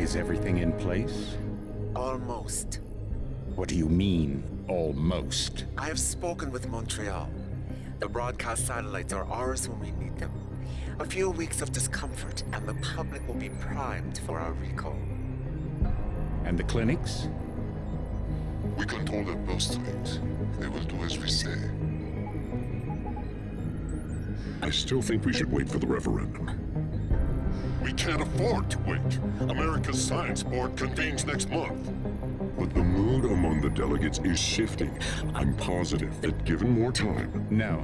Is everything in place? Almost. What do you mean, almost? I have spoken with Montreal. The broadcast satellites are ours when we need them. A few weeks of discomfort, and the public will be primed for our recall. And the clinics? We control their birth rates. They will do as we say. I still think we should wait for the referendum. We can't afford to wait. America's Science Board convenes next month. But the mood among the delegates is shifting. I'm positive that given more time... No.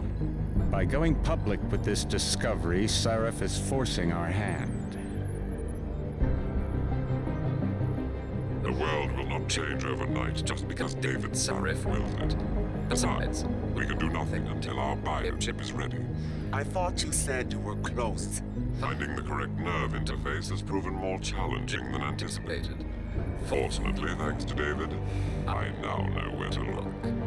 By going public with this discovery, Sarif is forcing our hand. The world will not change overnight just because David Sarif wills it. Besides, we can do nothing until our biochip is ready. I thought you said you were close. Finding the correct nerve interface has proven more challenging than anticipated. Fortunately, thanks to David, I now know where to look.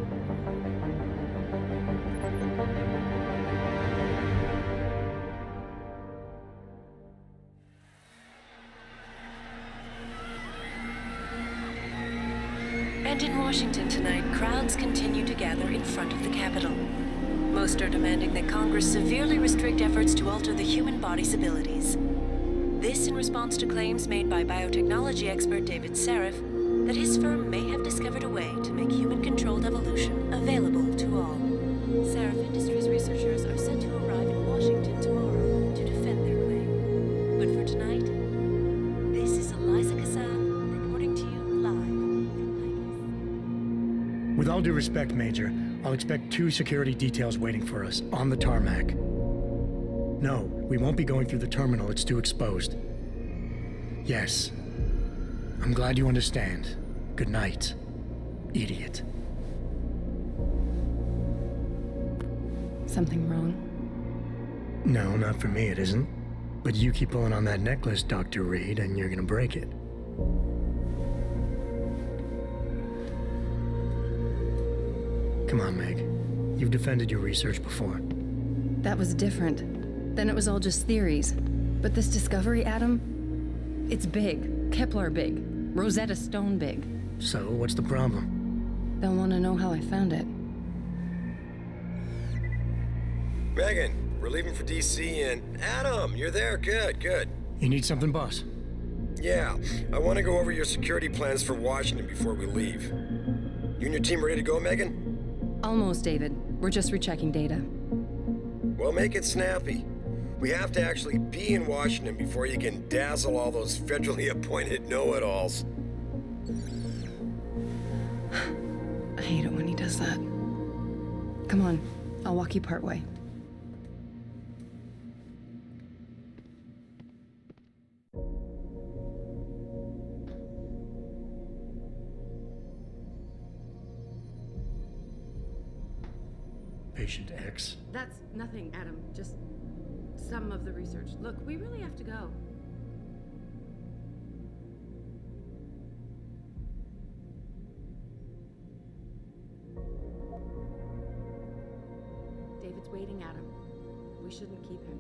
And in Washington tonight, crowds continue to gather in front of the Capitol. Most are demanding that Congress severely restrict efforts to alter the human body's abilities. This in response to claims made by biotechnology expert David Sarif that his firm may have discovered a way to make human-controlled evolution available to all. Sarif Industries researchers are set to arrive in Washington tomorrow to defend their claim. But for tonight, this is Eliza Kassan reporting to you live from Vegas. With all due respect, Major, I'll expect 2 security details waiting for us on the tarmac. No, we won't be going through the terminal. It's too exposed. Yes. I'm glad you understand. Good night, idiot. Something wrong? No, not for me, it isn't. But you keep pulling on that necklace, Dr. Reed, and you're gonna break it. Come on, Meg. You've defended your research before. That was different. Then it was all just theories. But this discovery, Adam, it's big. Kepler big. Rosetta Stone big. So, what's the problem? They'll want to know how I found it. Megan, we're leaving for DC and... Adam, you're there. Good, good. You need something, boss? Yeah, I want to go over your security plans for Washington before we leave. You and your team ready to go, Megan? Almost, David. We're just rechecking data. Well, make it snappy. We have to actually be in Washington before you can dazzle all those federally appointed know-it-alls. I hate it when he does that. Come on, I'll walk you part way. Patient X. That's nothing, Adam. Just some of the research. Look, we really have to go. David's waiting, Adam. We shouldn't keep him.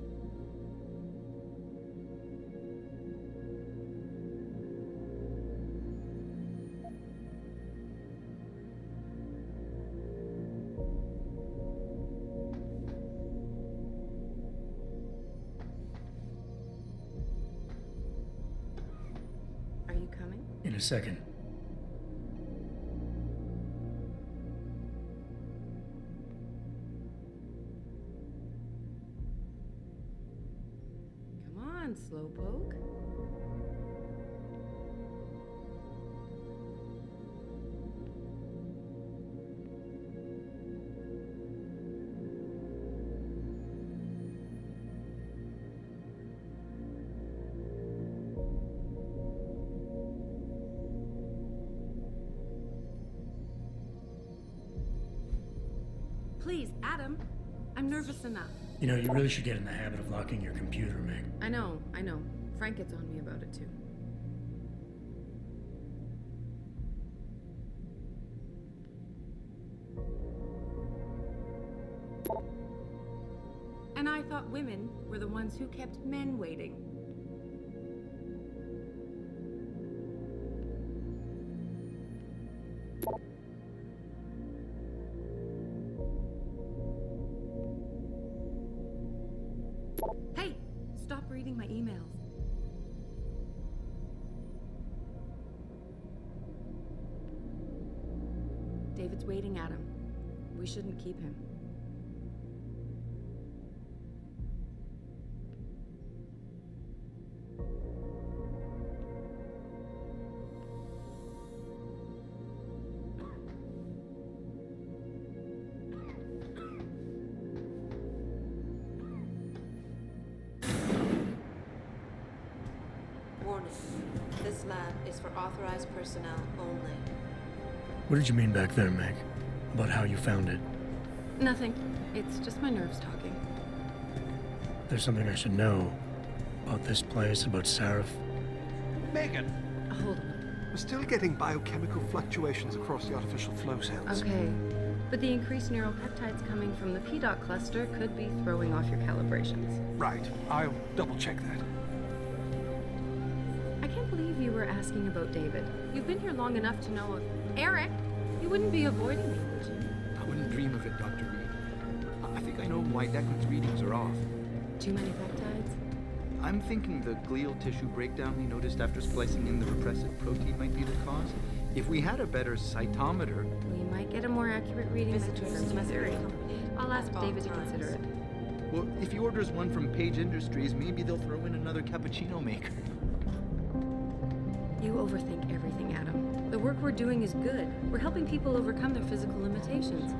Are you coming? In a second. Come on, Slowpoke. Please, Adam. I'm nervous enough. You know, you really should get in the habit of locking your computer, Meg. I know. Frank gets on me about it too. And I thought women were the ones who kept men waiting. Hey, stop reading my emails. David's waiting, Adam. We shouldn't keep him. Warning. This lab is for authorized personnel only. What did you mean back there, Meg? About how you found it? Nothing. It's just my nerves talking. There's something I should know about this place, about Sarif. Megan, Hold on. we're still getting biochemical fluctuations across the artificial flow cells. Okay. But the increased neural peptides coming from the PDOT cluster could be throwing off your calibrations. Right, I'll double check that. I can't believe you were asking about David. You've been here long enough to know if... Eric, you wouldn't be avoiding me, would you? I wouldn't dream of it, Dr. Reed. I think I know why Declan's readings are off. Too many peptides? I'm thinking the glial tissue breakdown he noticed after splicing in the repressive protein might be the cause. If we had a better cytometer... We might get a more accurate reading than confirms my theory. I'll ask David to consider it. Well, if he orders one from Page Industries, maybe they'll throw in another cappuccino maker. You overthink everything, Adam. The work we're doing is good. We're helping people overcome their physical limitations.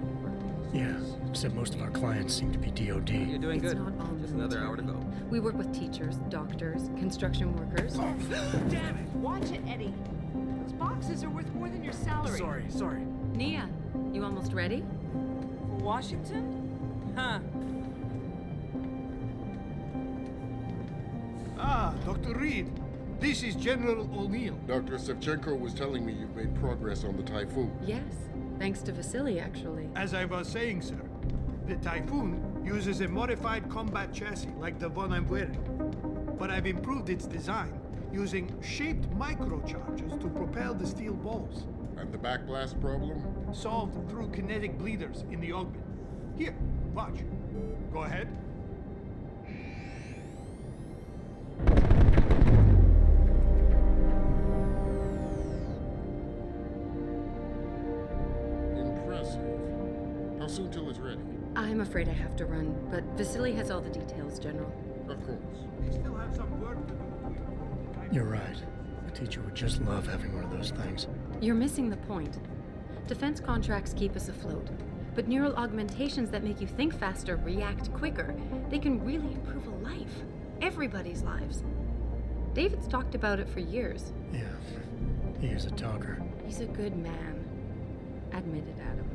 Yeah, except most of our clients seem to be DOD. You're doing It's good. not all Just another hour to go. We work with teachers, doctors, construction workers. Damn it! Watch it, Eddie. Those boxes are worth more than your salary. Sorry. Nia, you almost ready? For Washington? Huh. Ah, Dr. Reed. This is General O'Neill. Dr. Sevchenko was telling me you've made progress on the Typhoon. Yes, thanks to Vasily, actually. As I was saying, sir, the Typhoon uses a modified combat chassis like the one I'm wearing. But I've improved its design using shaped microcharges to propel the steel balls. And the backblast problem? Solved through kinetic bleeders in the augment. Here, watch. Go ahead. Impressive. How soon till it's ready? I'm afraid I have to run, but Vasily has all the details, General. Of course. We still have some work to do. You're right. A teacher would just love having one of those things. You're missing the point. Defense contracts keep us afloat, but neural augmentations that make you think faster, react quicker, they can really improve a life. Everybody's lives. David's talked about it for years. Yeah, he is a talker. He's a good man. Admit it, Adam.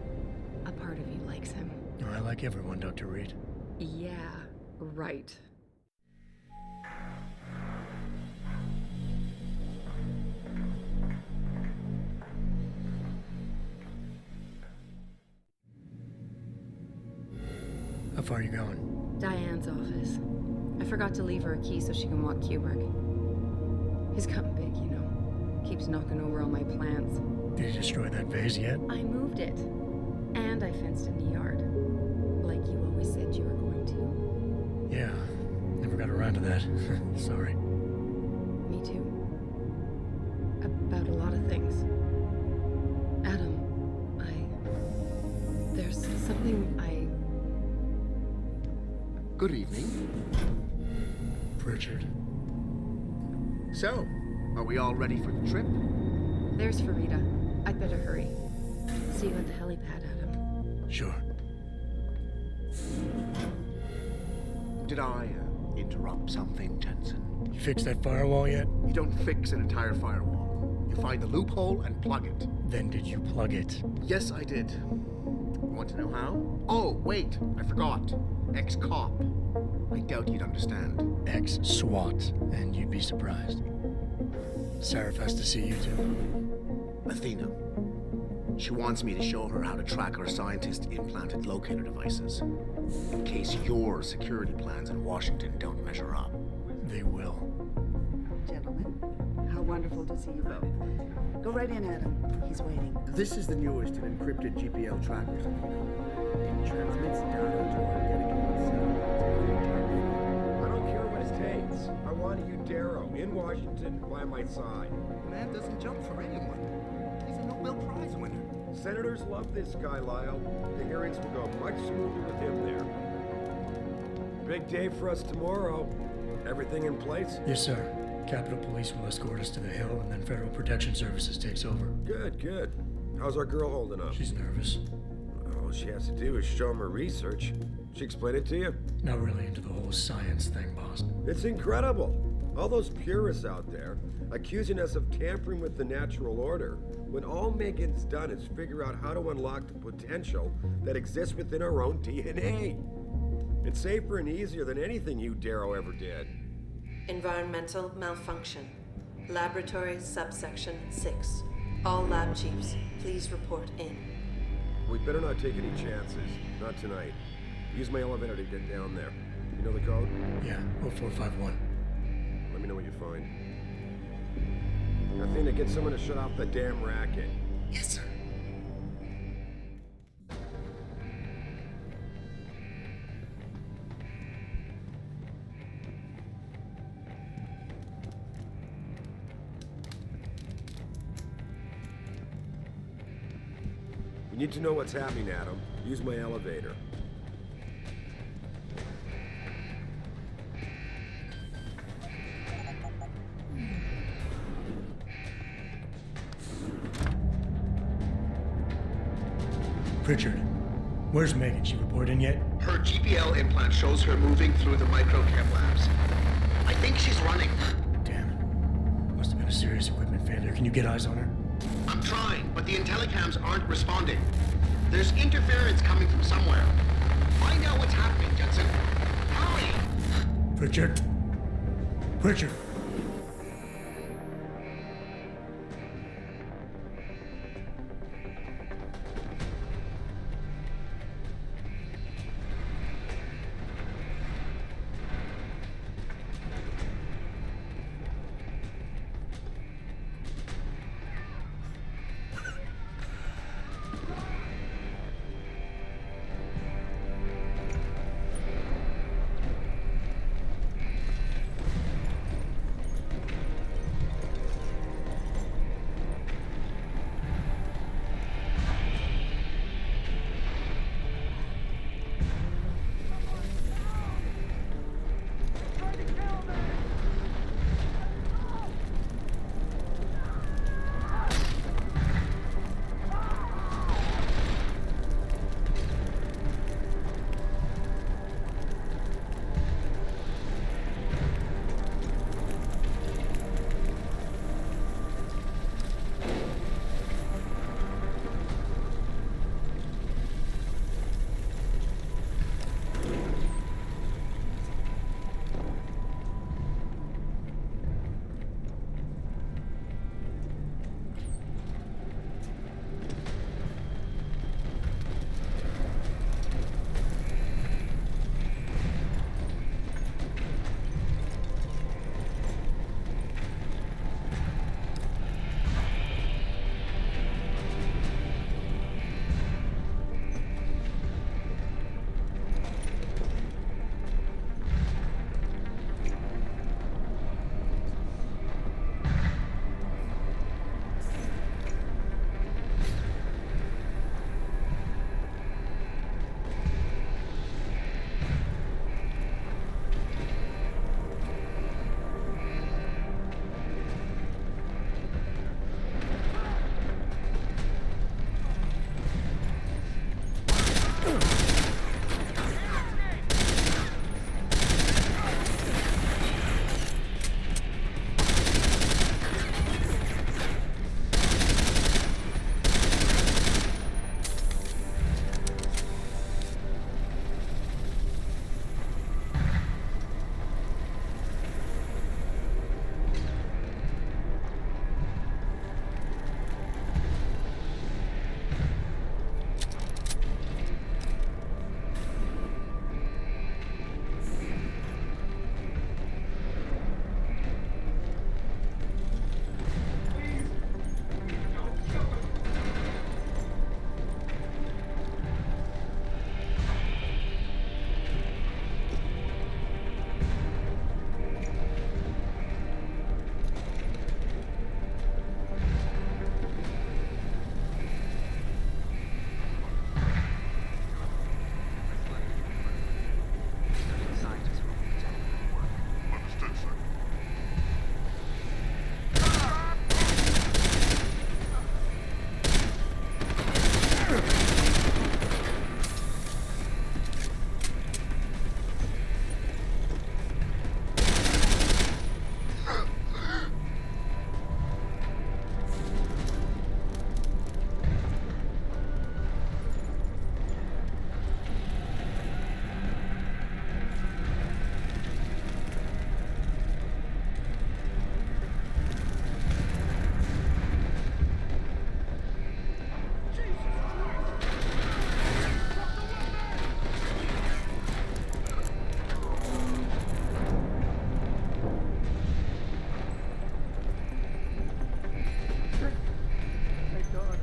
A part of you likes him. I like everyone, Dr. Reed. Yeah, right. How far are you going? Diane's office. I forgot to leave her a key so she can walk Kubrick. He's gotten big, you know. Keeps knocking over all my plants. Did you destroy that vase yet? I moved it. And I fenced in the yard. Like you always said you were going to. Yeah, never got around to that. Sorry. Me too. About a lot of things. Adam, there's something Good evening. Pritchard. So, are we all ready for the trip? There's Farida. I'd better hurry. See you at the helipad, Adam. Sure. Did I interrupt something, Jensen? You fixed that firewall yet? You don't fix an entire firewall. You find the loophole and plug it. Then did you plug it? Yes, I did. Want to know how? Oh, wait, I forgot. Ex-cop. I doubt you'd understand. Ex-SWAT, and you'd be surprised. Sarif has to see you too. Athena. She wants me to show her how to track her scientist-implanted locator devices. In case your security plans in Washington don't measure up. They will. Gentlemen, how wonderful to see you both. Go right in, Adam. He's waiting. This is the newest and encrypted GPL trackers, Athena. It transmits data to our dedicated satellites every time. I don't care what it takes. I want you, Darrow, in Washington, by my side. The man doesn't jump for anyone. He's a Nobel Prize winner. Senators love this guy, Lyle. The hearings will go much smoother with him there. Big day for us tomorrow. Everything in place? Yes, sir. Capitol Police will escort us to the Hill, and then Federal Protection Services takes over. Good, good. How's our girl holding up? She's nervous. All she has to do is show him her research. She explain it to you? Not really into the whole science thing, boss. It's incredible. All those purists out there accusing us of tampering with the natural order, when all Megan's done is figure out how to unlock the potential that exists within our own DNA. It's safer and easier than anything you, Darrow, ever did. Environmental malfunction. Laboratory subsection 6. All lab chiefs, please report in. We better not take any chances. Not tonight. Use my elevator to get down there. You know the code? Yeah, 0451. Let me know what you find. Athena, get someone to shut off the damn racket. Yes, sir. You need to know what's happening, Adam. Use my elevator. Pritchard, where's Megan? She report in yet? Her GPL implant shows her moving through the microchem labs. I think she's running. Damn it. Must have been a serious equipment failure. Can you get eyes on her? I'm trying, but the intellicams aren't responding. There's interference coming from somewhere. Find out what's happening, Jensen. Hurry! Pritchard? Pritchard! God.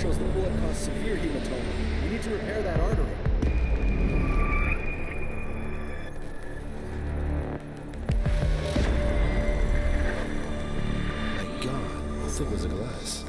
shows the bullet caused severe hematoma. We need to repair that artery. My God, how thick was the glass?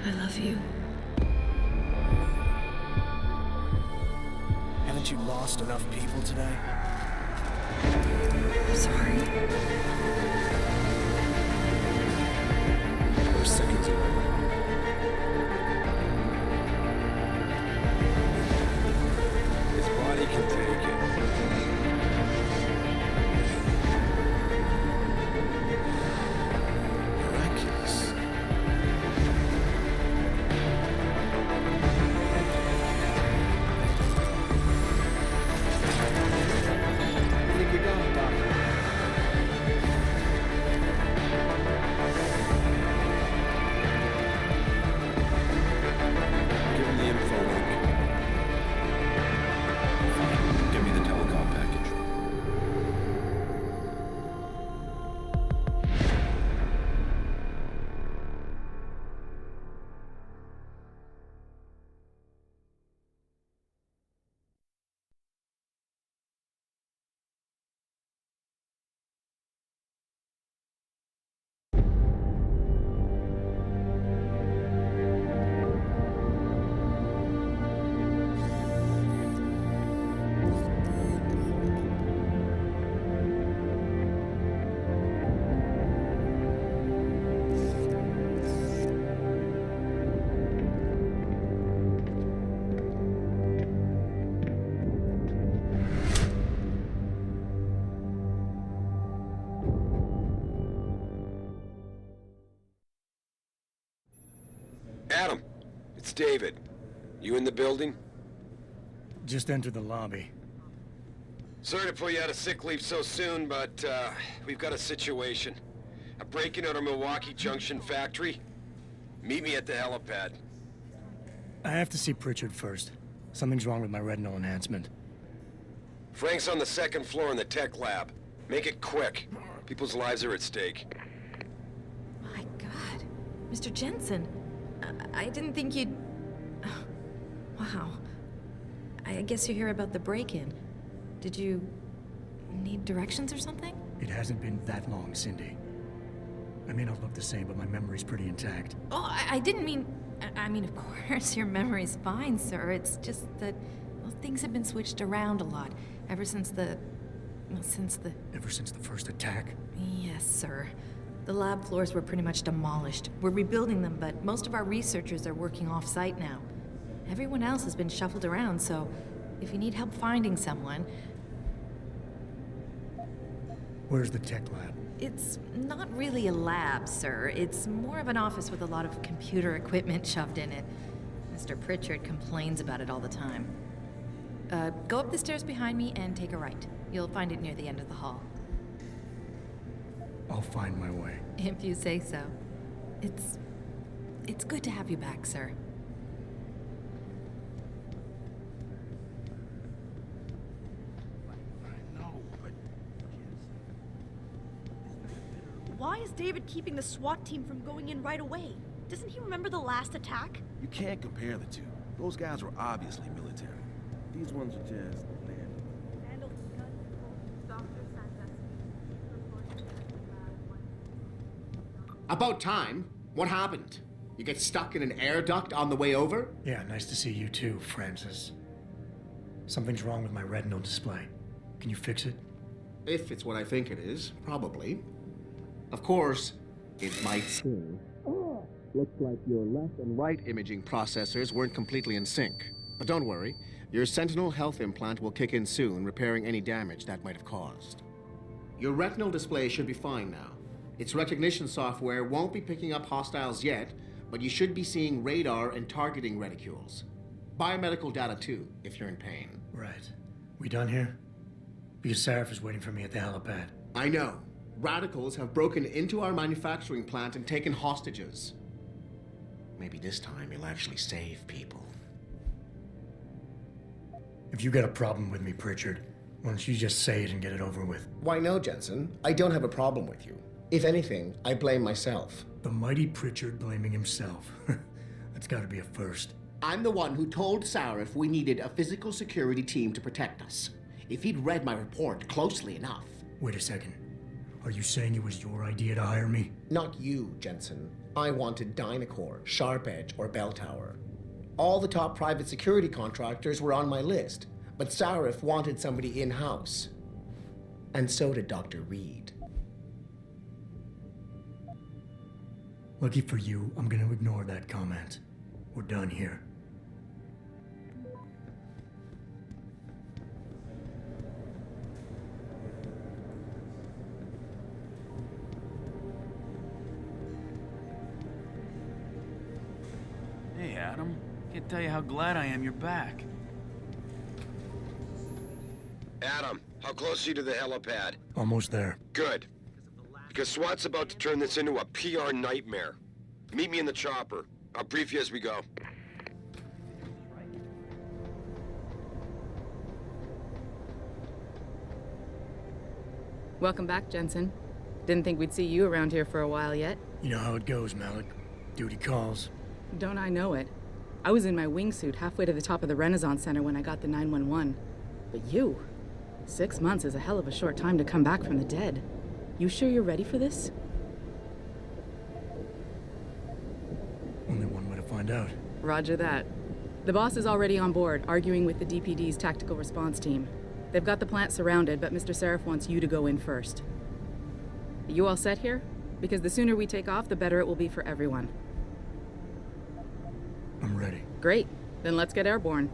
I love you. Haven't you lost enough people today? I'm sorry. We're seconds away. His body can take it. Miraculous. I think we got him, Doctor. Give him the info link. Fine. Give me the telecom package. Adam, it's David. You in the building? Just entered the lobby. Sorry to pull you out of sick leave so soon, but we've got a situation. A break-in at our Milwaukee Junction factory. Meet me at the helipad. I have to see Pritchard first. Something's wrong with my retinal enhancement. Frank's on the second floor in the tech lab. Make it quick. People's lives are at stake. My God. Mr. Jensen, I didn't think you'd... Wow. I guess you're here about the break-in. Did you need directions or something? It hasn't been that long, Cindy. I may not look the same, but my memory's pretty intact. Oh, I didn't mean... I mean, of course, your memory's fine, sir. It's just that, well, things have been switched around a lot ever since the... Ever since the first attack? Yes, sir. The lab floors were pretty much demolished. We're rebuilding them, but most of our researchers are working off-site now. Everyone else has been shuffled around, so if you need help finding someone... Where's the tech lab? It's not really a lab, sir. It's more of an office with a lot of computer equipment shoved in it. Mr. Pritchard complains about it all the time. Go up the stairs behind me and take a right. You'll find it near the end of the hall. I'll find my way. If you say so. It's good to have you back, sir. Why is David keeping the SWAT team from going in right away? Doesn't he remember the last attack? You can't compare the two. Those guys were obviously military. These ones are just About time. What happened? You get stuck in an air duct on the way over? Yeah, nice to see you too, Francis. Something's wrong with my retinal display. Can you fix it? If it's what I think it is, probably. Of course, it might seem. Looks like your left and right imaging processors weren't completely in sync. But don't worry, your Sentinel health implant will kick in soon, repairing any damage that might have caused. Your retinal display should be fine now. Its recognition software won't be picking up hostiles yet, but you should be seeing radar and targeting reticules. Biomedical data too, if you're in pain. Right. We done here? Because Sarif is waiting for me at the helipad. I know. Radicals have broken into our manufacturing plant and taken hostages. Maybe this time you'll actually save people. If you got a problem with me, Pritchard, why don't you just say it and get it over with? Why no, Jensen? I don't have a problem with you. If anything, I blame myself. The mighty Pritchard blaming himself. That's gotta be a first. I'm the one who told Sarif we needed a physical security team to protect us. If he'd read my report closely enough. Wait a second. Are you saying it was your idea to hire me? Not you, Jensen. I wanted Dynacore, Sharp Edge, or Bell Tower. All the top private security contractors were on my list, but Sarif wanted somebody in-house. And so did Dr. Reed. Lucky for you, I'm gonna ignore that comment. We're done here. Hey, Adam. Can't tell you how glad I am you're back. Adam, how close are you to the helipad? Almost there. Good. Because SWAT's about to turn this into a PR nightmare. Meet me in the chopper. I'll brief you as we go. Welcome back, Jensen. Didn't think we'd see you around here for a while yet. You know how it goes, Malik. Duty calls. Don't I know it? I was in my wingsuit halfway to the top of the Renaissance Center when I got the 911. But you? 6 months is a hell of a short time to come back from the dead. You sure you're ready for this? Only one way to find out. Roger that. The boss is already on board, arguing with the DPD's tactical response team. They've got the plant surrounded, but Mr. Sarif wants you to go in first. Are you all set here? Because the sooner we take off, the better it will be for everyone. I'm ready. Great. Then let's get airborne.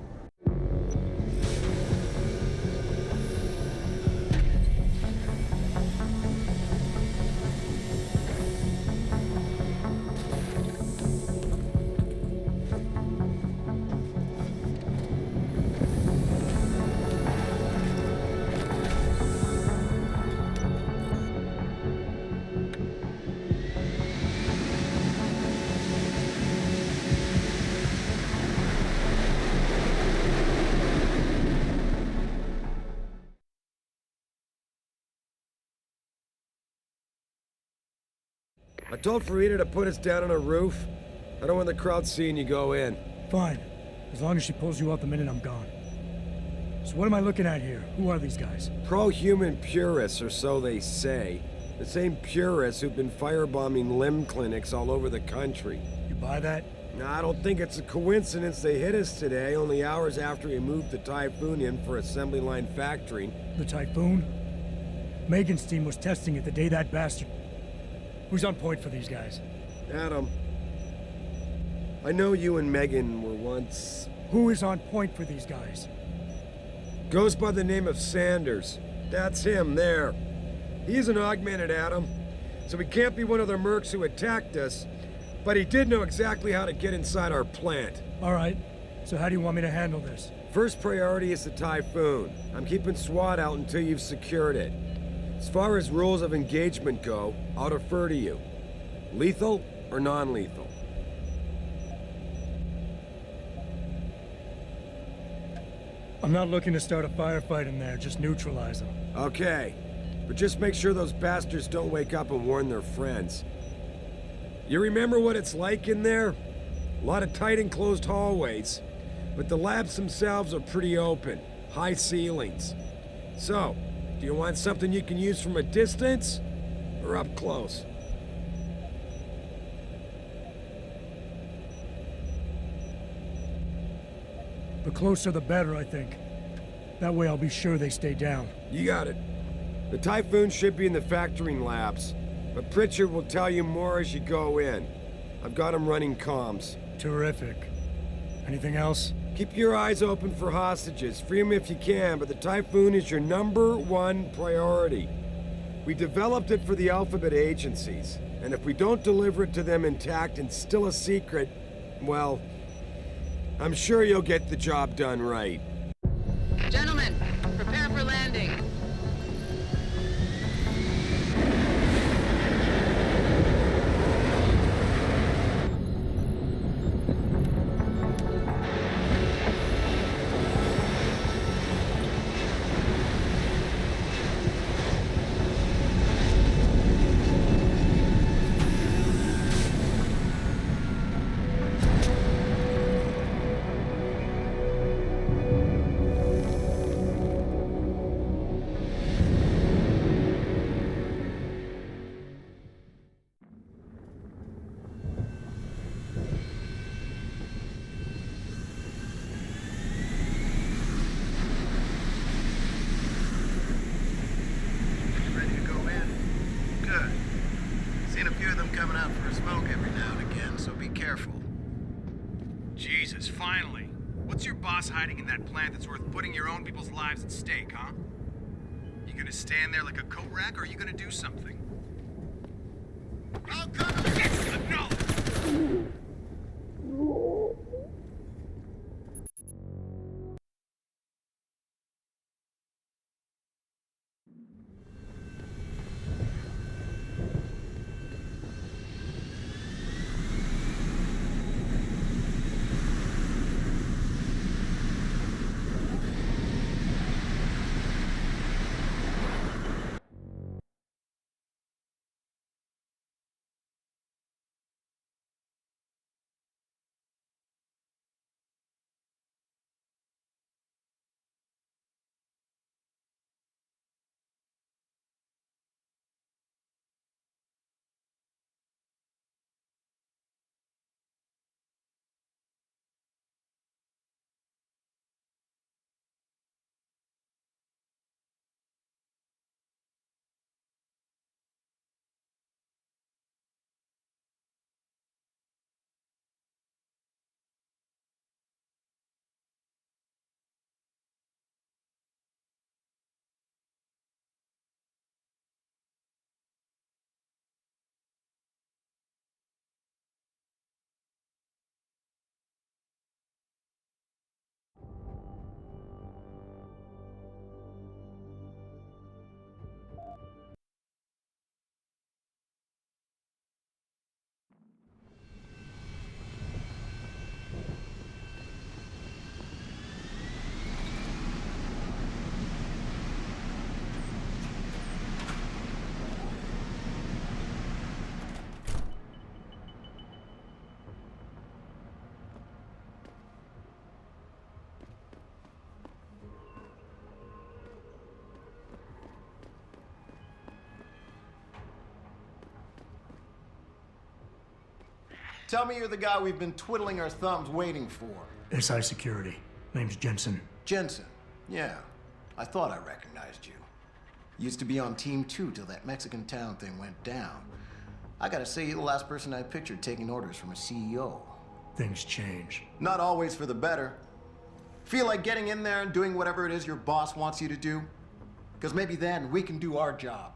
I told Farida to put us down on a roof. I don't want the crowd seeing you go in. Fine. As long as she pulls you out the minute I'm gone. So what am I looking at here? Who are these guys? Pro-human purists, or so they say. The same purists who've been firebombing limb clinics all over the country. You buy that? No, I don't think it's a coincidence they hit us today, only hours after we moved the Typhoon in for assembly line factory. The Typhoon? Megan's team was testing it the day that bastard... Who's on point for these guys? Adam. I know you and Megan were once... Who is on point for these guys? Goes by the name of Sanders. That's him, there. He's an augmented Adam, so he can't be one of the mercs who attacked us, but he did know exactly how to get inside our plant. All right. So how do you want me to handle this? First priority is the Typhoon. I'm keeping SWAT out until you've secured it. As far as rules of engagement go, I'll defer to you. Lethal or non-lethal? I'm not looking to start a firefight in there, just neutralize them. Okay. But just make sure those bastards don't wake up and warn their friends. You remember what it's like in there? A lot of tight enclosed hallways. But the labs themselves are pretty open. High ceilings. So, do you want something you can use from a distance? Or up close? The closer the better, I think. That way I'll be sure they stay down. You got it. The Typhoon should be in the factoring labs, but Pritchard will tell you more as you go in. I've got him running comms. Terrific. Anything else? Keep your eyes open for hostages. Free them if you can, but the Typhoon is your #1 priority. We developed it for the Alphabet agencies, and if we don't deliver it to them intact and still a secret, well, I'm sure you'll get the job done right. Gentlemen, prepare for landing. Jesus, finally. What's your boss hiding in that plant that's worth putting your own people's lives at stake, huh? You gonna stand there like a coat rack, or are you gonna do something? I'll come to get Tell me you're the guy we've been twiddling our thumbs waiting for. SI Security. Name's Jensen. Jensen. Yeah. I thought I recognized you. Used to be on Team 2 till that Mexican town thing went down. I gotta say, you're the last person I pictured taking orders from a CEO. Things change. Not always for the better. Feel like getting in there and doing whatever it is your boss wants you to do? Because maybe then we can do our job.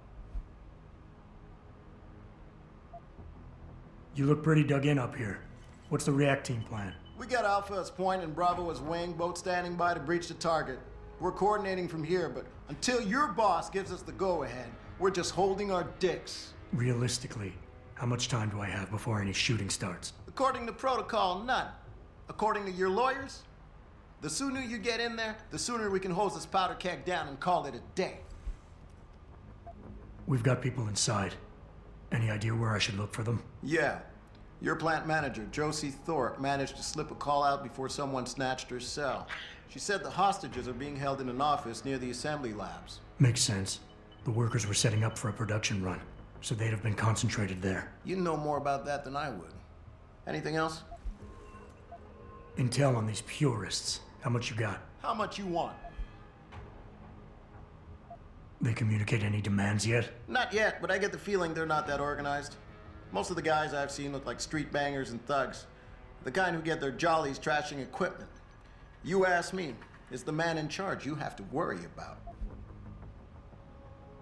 You look pretty dug in up here. What's the react team plan? We got Alpha as point and Bravo as wing, both standing by to breach the target. We're coordinating from here, but until your boss gives us the go-ahead, we're just holding our dicks. Realistically, how much time do I have before any shooting starts? According to protocol, none. According to your lawyers, the sooner you get in there, the sooner we can hose this powder keg down and call it a day. We've got people inside. Any idea where I should look for them? Yeah. Your plant manager, Josie Thorpe, managed to slip a call out before someone snatched her cell. She said the hostages are being held in an office near the assembly labs. Makes sense. The workers were setting up for a production run, so they'd have been concentrated there. You know more about that than I would. Anything else? Intel on these purists. How much you got? How much you want? They communicate any demands yet? Not yet, but I get the feeling they're not that organized. Most of the guys I've seen look like street bangers and thugs. The kind who get their jollies trashing equipment. You ask me, it's the man in charge you have to worry about.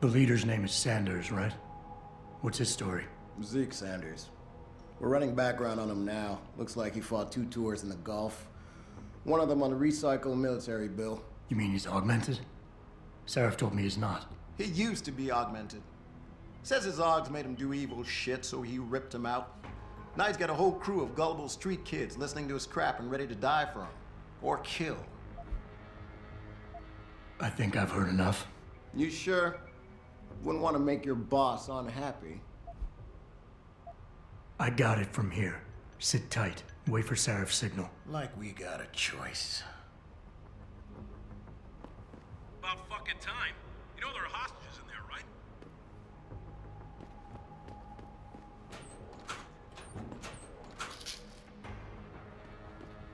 The leader's name is Sanders, right? What's his story? Zeke Sanders. We're running background on him now. Looks like he fought 2 tours in the Gulf. One of them on a recycled military bill. You mean he's augmented? Sarif told me he's not. He used to be augmented. Says his Augs made him do evil shit, so he ripped him out. Now he's got a whole crew of gullible street kids listening to his crap and ready to die for him. Or kill. I think I've heard enough. You sure? Wouldn't want to make your boss unhappy. I got it from here. Sit tight. Wait for Sarif's signal. Like we got a choice. About fucking time. You know there are hostages in there, right?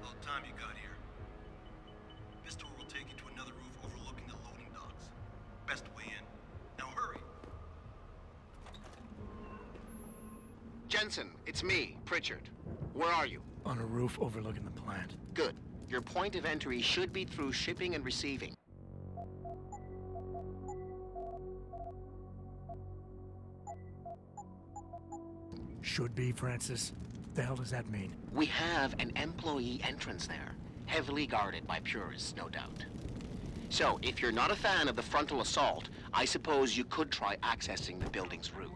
About time you got here. This door will take you to another roof overlooking the loading docks. Best way in. Now hurry. Jensen, it's me, Pritchard. Where are you? On a roof overlooking the plant. Good. Your point of entry should be through shipping and receiving. Should be, Francis. The hell does that mean? We have an employee entrance there, heavily guarded by purists, no doubt. So, if you're not a fan of the frontal assault, I suppose you could try accessing the building's roof.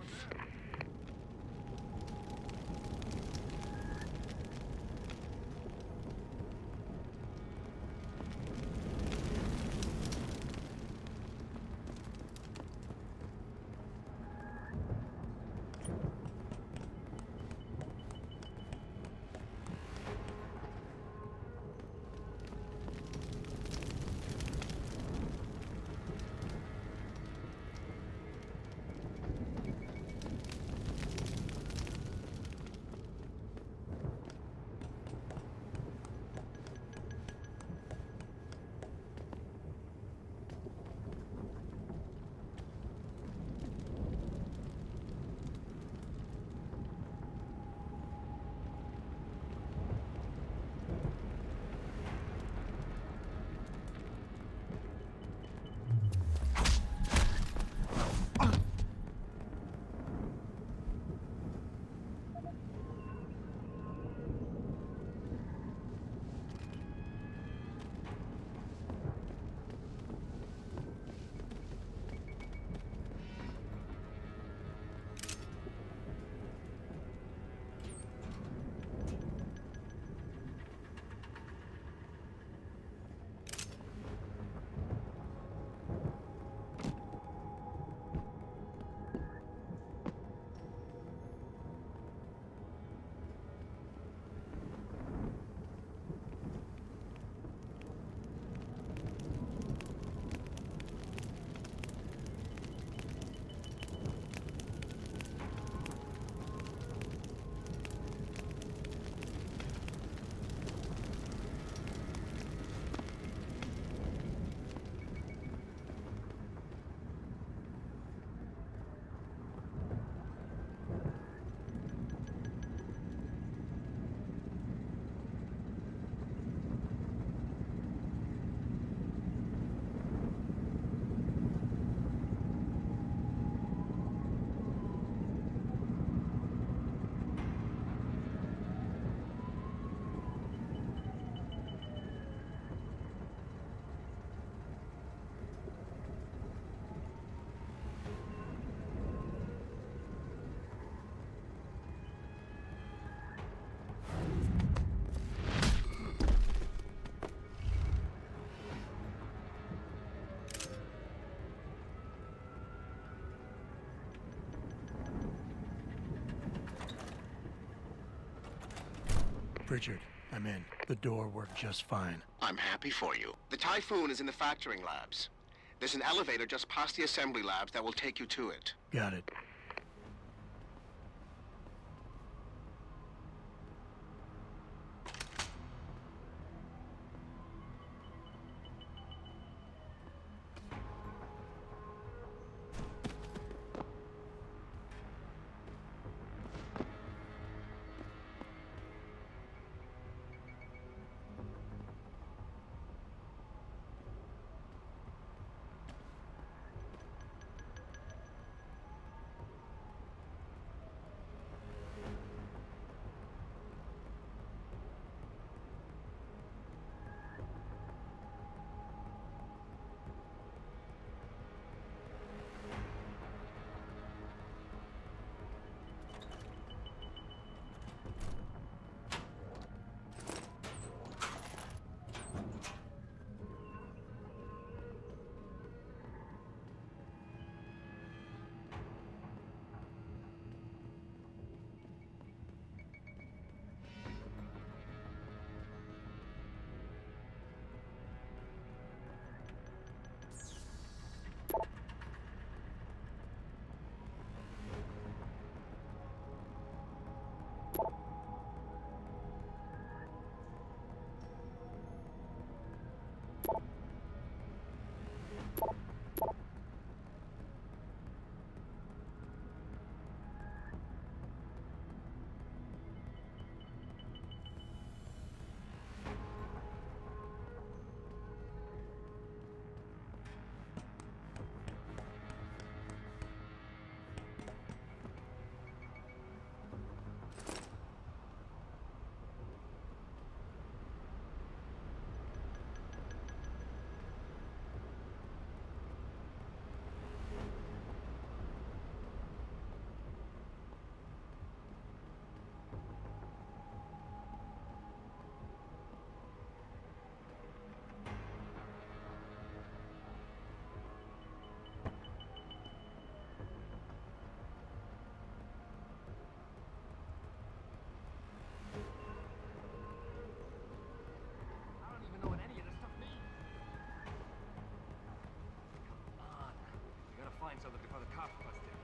Pritchard, I'm in. The door worked just fine. I'm happy for you. The Typhoon is in the factoring labs. There's an elevator just past the assembly labs that will take you to it. Got it. Find something before the cops bust in.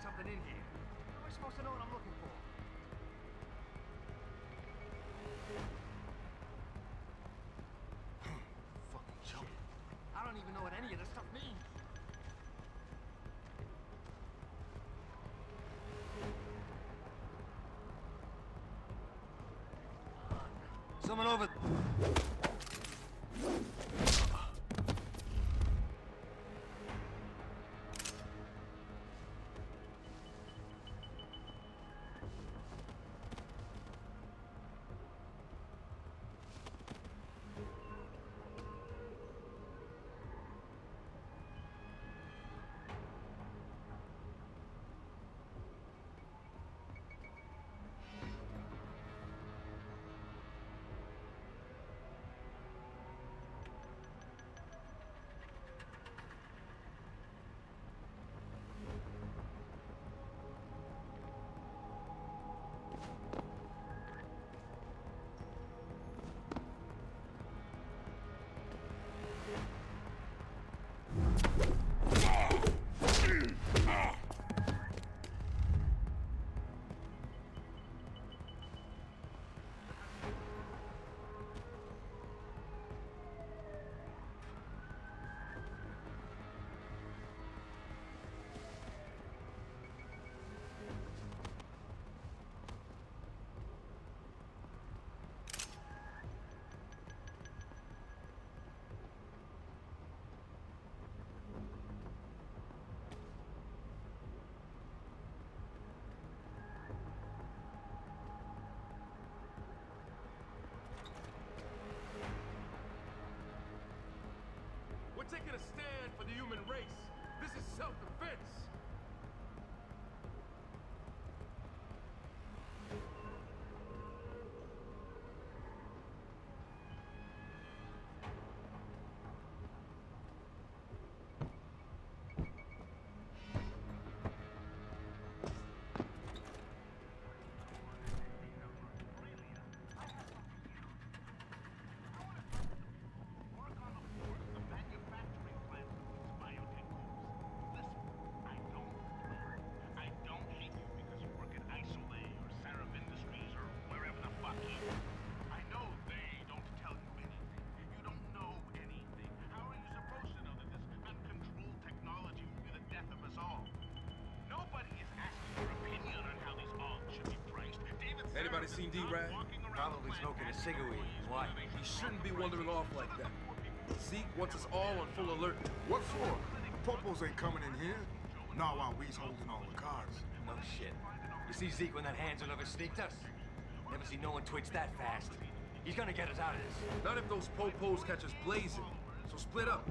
Something in here. How am I supposed to know what I'm looking for? Fucking shit. I don't even know what any of this stuff means. Someone over... self-defense. Anybody seen D-Rag? Probably smoking a cigarette. Why? He shouldn't be wandering off like that. Zeke wants us all on full alert. What for? Popos ain't coming in here. Not while we's holding all the cards. No shit. You see Zeke when that Hansen ever sneaked us? Never seen no one twitch that fast. He's gonna get us out of this. Not if those popos catch us blazing. So split up.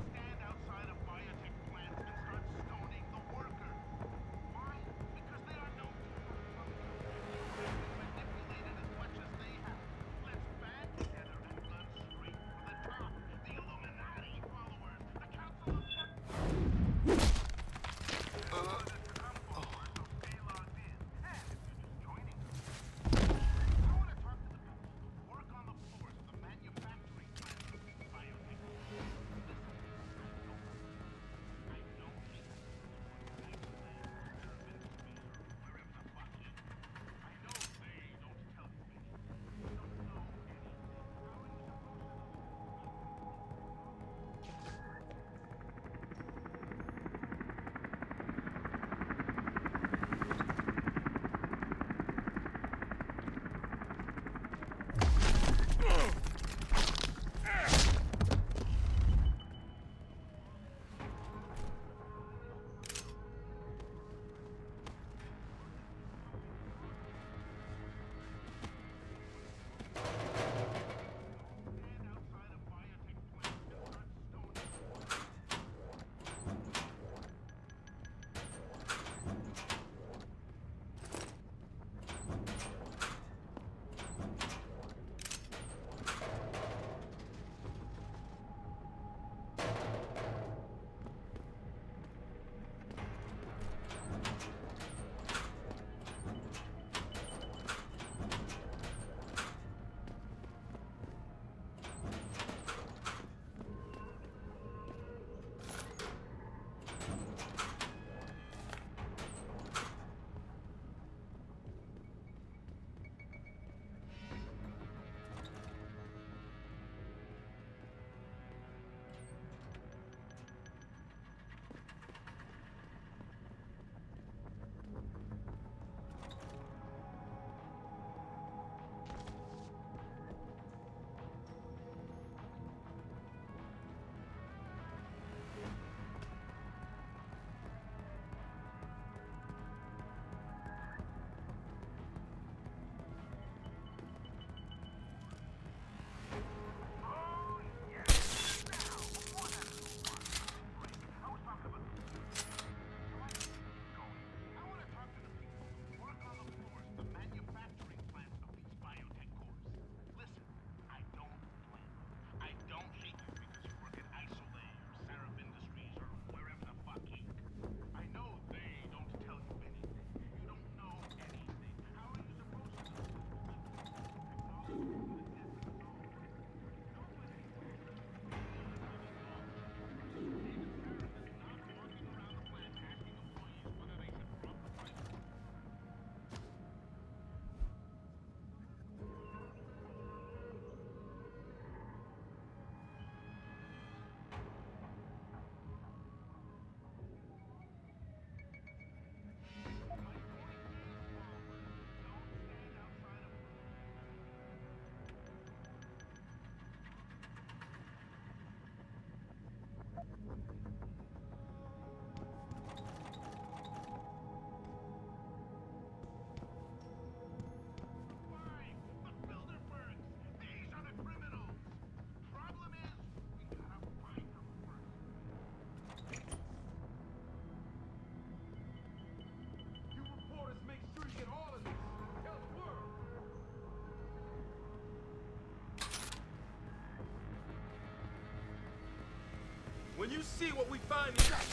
When you see what we find inside...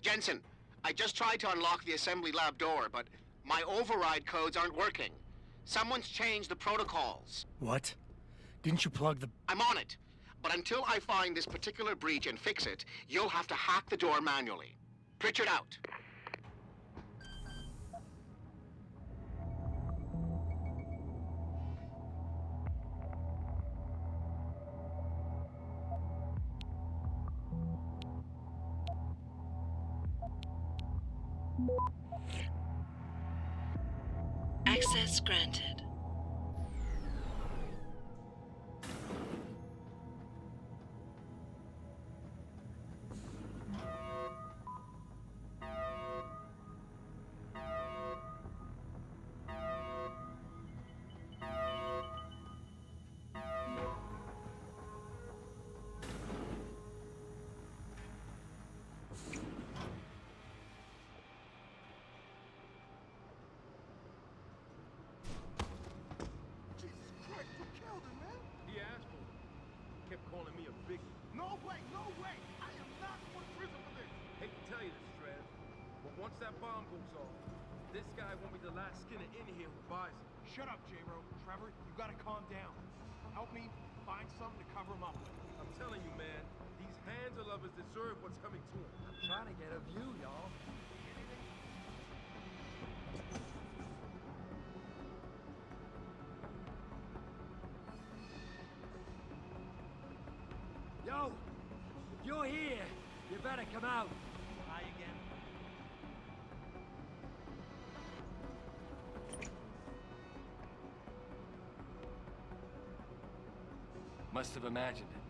Jensen, I just tried to unlock the assembly lab door, but my override codes aren't working. Someone's changed the protocols. What? Didn't you plug the... I'm on it. But until I find this particular breach and fix it, you'll have to hack the door manually. Pritchard out. Access granted. Calling me a biggie. No way, no way! I am not going to prison for this! Hate to tell you this, Trev, but once that bomb goes off, this guy won't be the last skinner in here who buys it. Shut up, J-Ro. Trevor, you gotta calm down. Help me find something to cover him up with. I'm telling you, man, these handle lovers deserve what's coming to them. I'm trying to get a view, y'all. Yo, if you're here, you better come out. Hi again. Must have imagined it.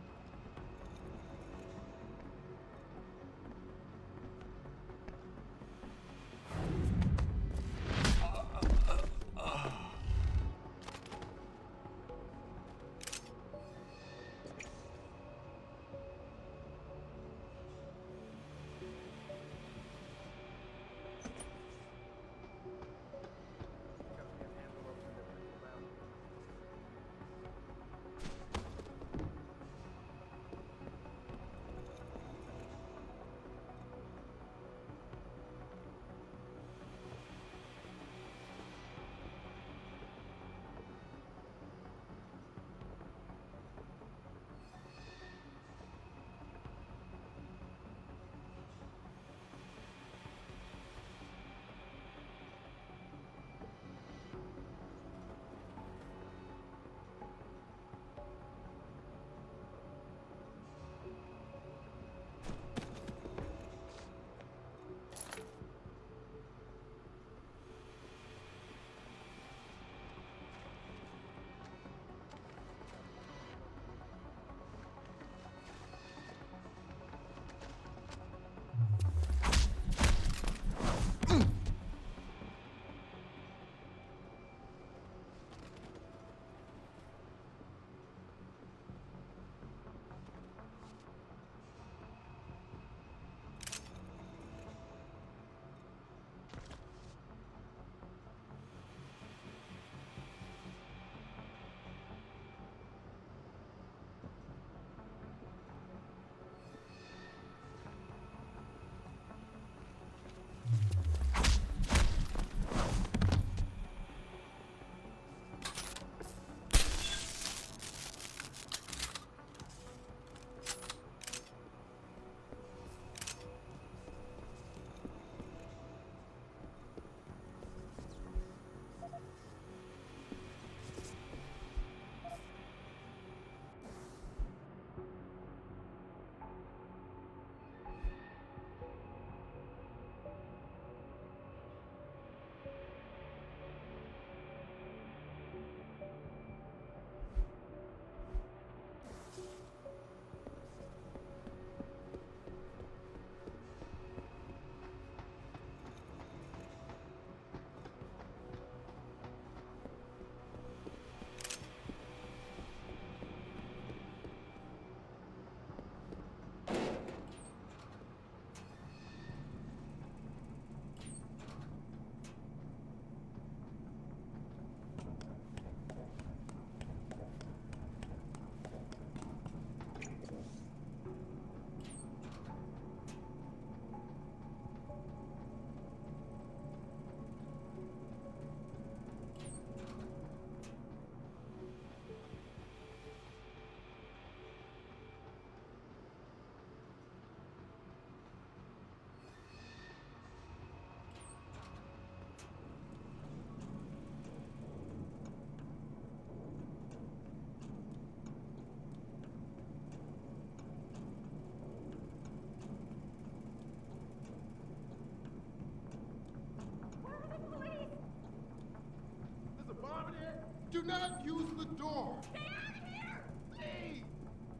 Do not use the door! Stay out of here! Please!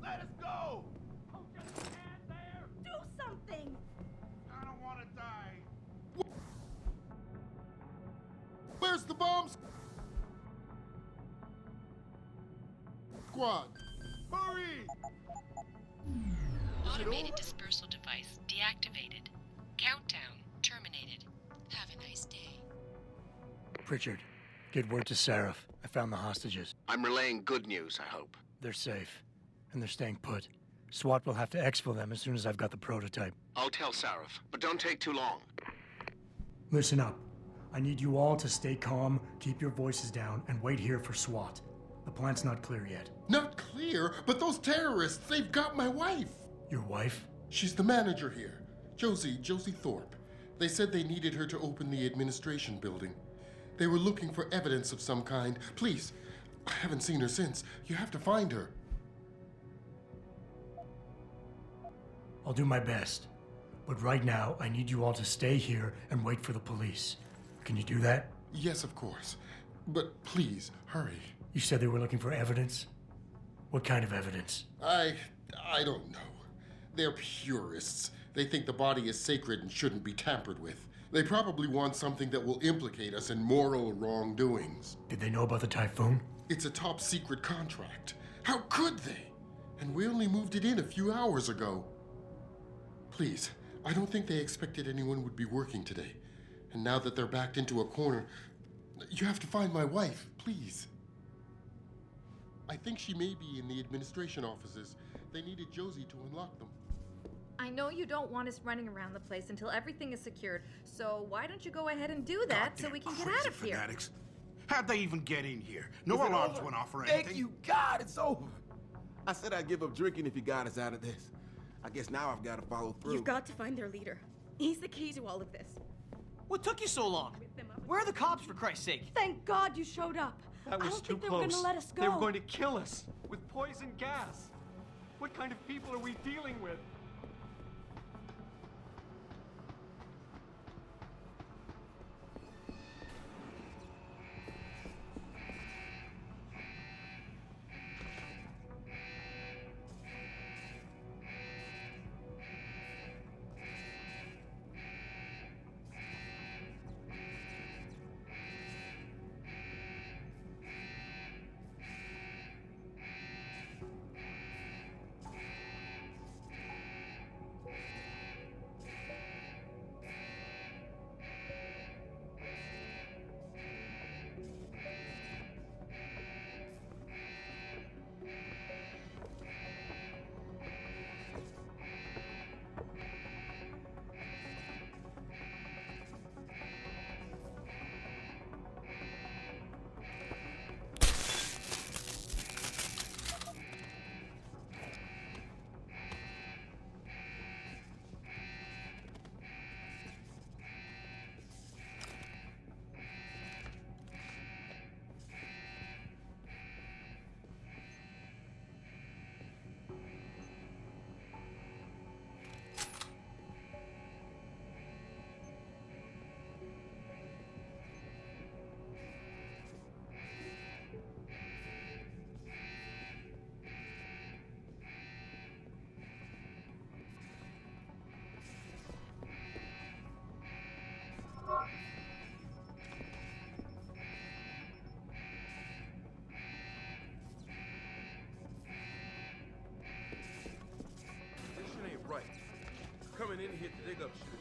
Let us go! Hold your hand there! Do something! I don't want to die. Where's the bombs? Squad! Hurry! Automated dispersal device deactivated. Countdown terminated. Have a nice day. Pritchard, get word to Seraph. I found the hostages. I'm relaying good news, I hope. They're safe, and they're staying put. SWAT will have to exfil them as soon as I've got the prototype. I'll tell Sarif, but don't take too long. Listen up. I need you all to stay calm, keep your voices down, and wait here for SWAT. The plant's not clear yet. Not clear, but those terrorists, they've got my wife! Your wife? She's the manager here. Josie Thorpe. They said they needed her to open the administration building. They were looking for evidence of some kind. Please, I haven't seen her since. You have to find her. I'll do my best. But right now, I need you all to stay here and wait for the police. Can you do that? Yes, of course. But please, hurry. You said they were looking for evidence? What kind of evidence? I don't know. They're purists. They think the body is sacred and shouldn't be tampered with. They probably want something that will implicate us in moral wrongdoings. Did they know about the typhoon? It's a top secret contract. How could they? And we only moved it in a few hours ago. Please, I don't think they expected anyone would be working today. And now that they're backed into a corner, you have to find my wife, please. I think she may be in the administration offices. They needed Josie to unlock them. I know you don't want us running around the place until everything is secured, so why don't you go ahead and do that so we can get out of here? Fanatics. How'd they even get in here? No alarms went off or anything. Thank you, God, it's over. I said I'd give up drinking if you got us out of this. I guess now I've got to follow through. You've got to find their leader. He's the key to all of this. What took you so long? Where are the cops, for Christ's sake? Thank God you showed up. That was I don't too think they were close. gonna let us go. They were going to kill us with poison gas. What kind of people are we dealing with? This shit ain't right. Coming in here to dig up shit.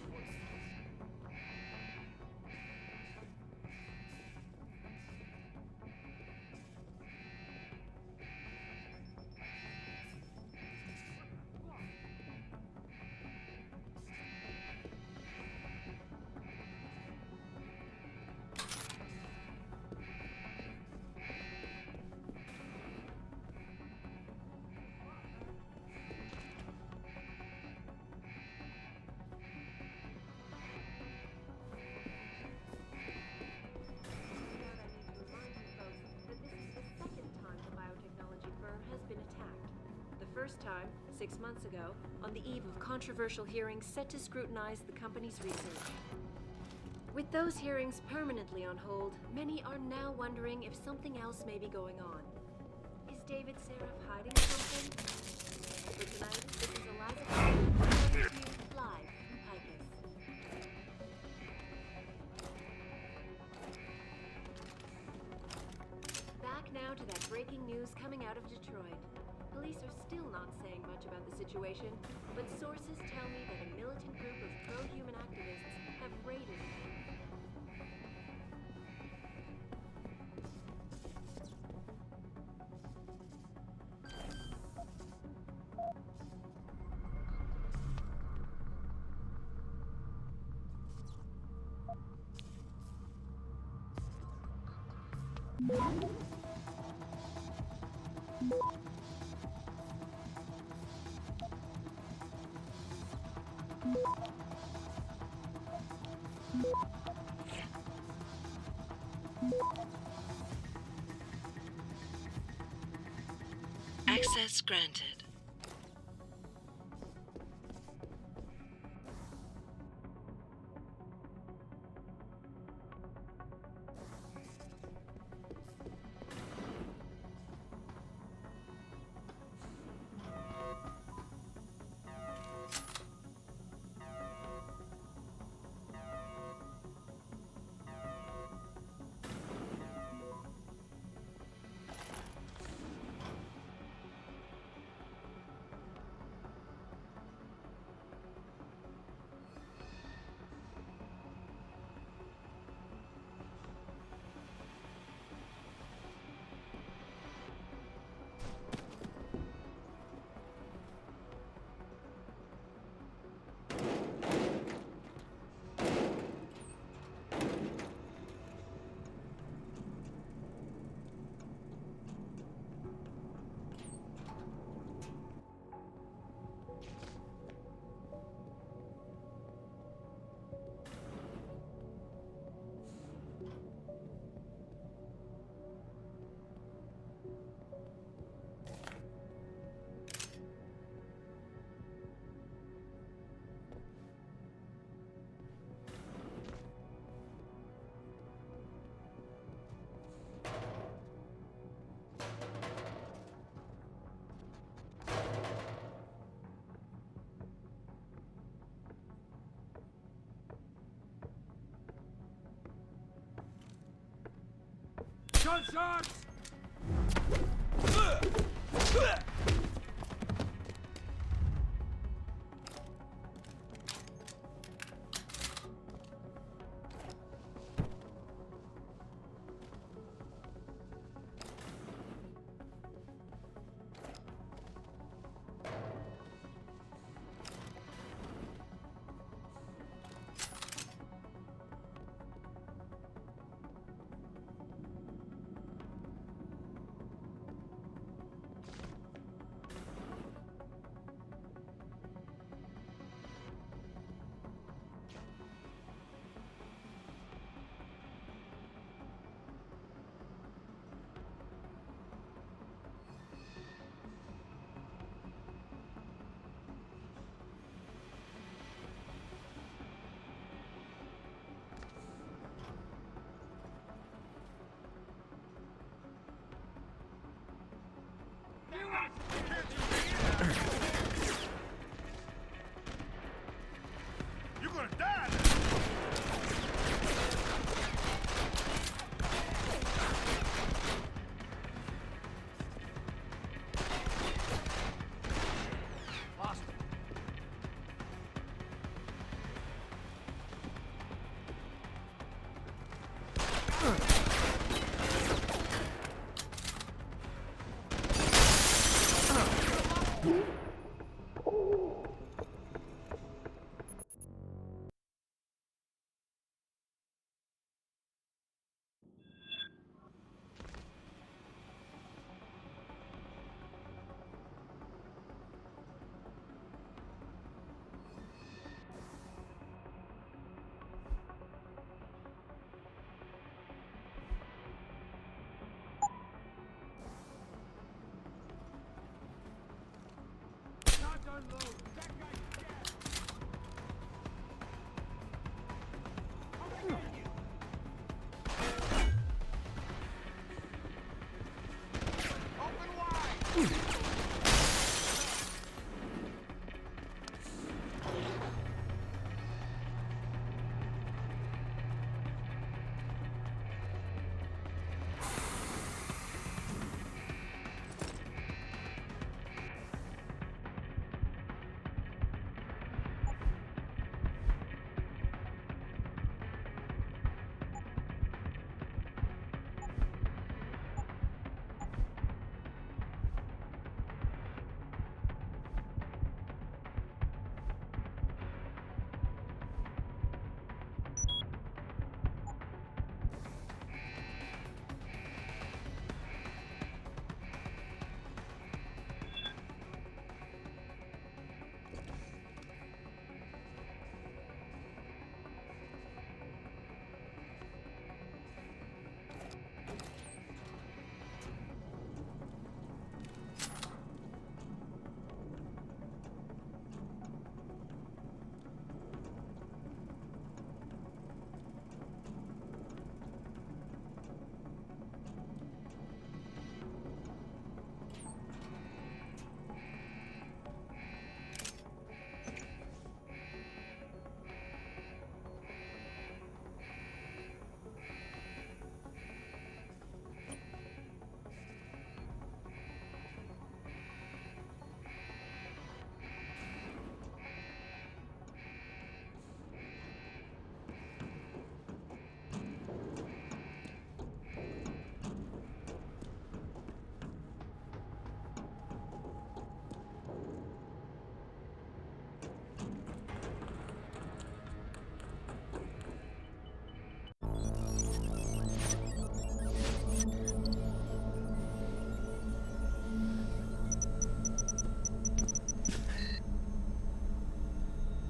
First time, 6 months ago, on the eve of controversial hearings set to scrutinize the company's research. With those hearings permanently on hold, many are now wondering if something else may be going on. Is David Seraph hiding something? For tonight, this is Eliza coming to you live from Picus. Back now to that breaking news coming out of Detroit. Police are still not saying much about the situation, but sources tell me that a militant group of pro-human activists have raided it. Access granted. Gunshots!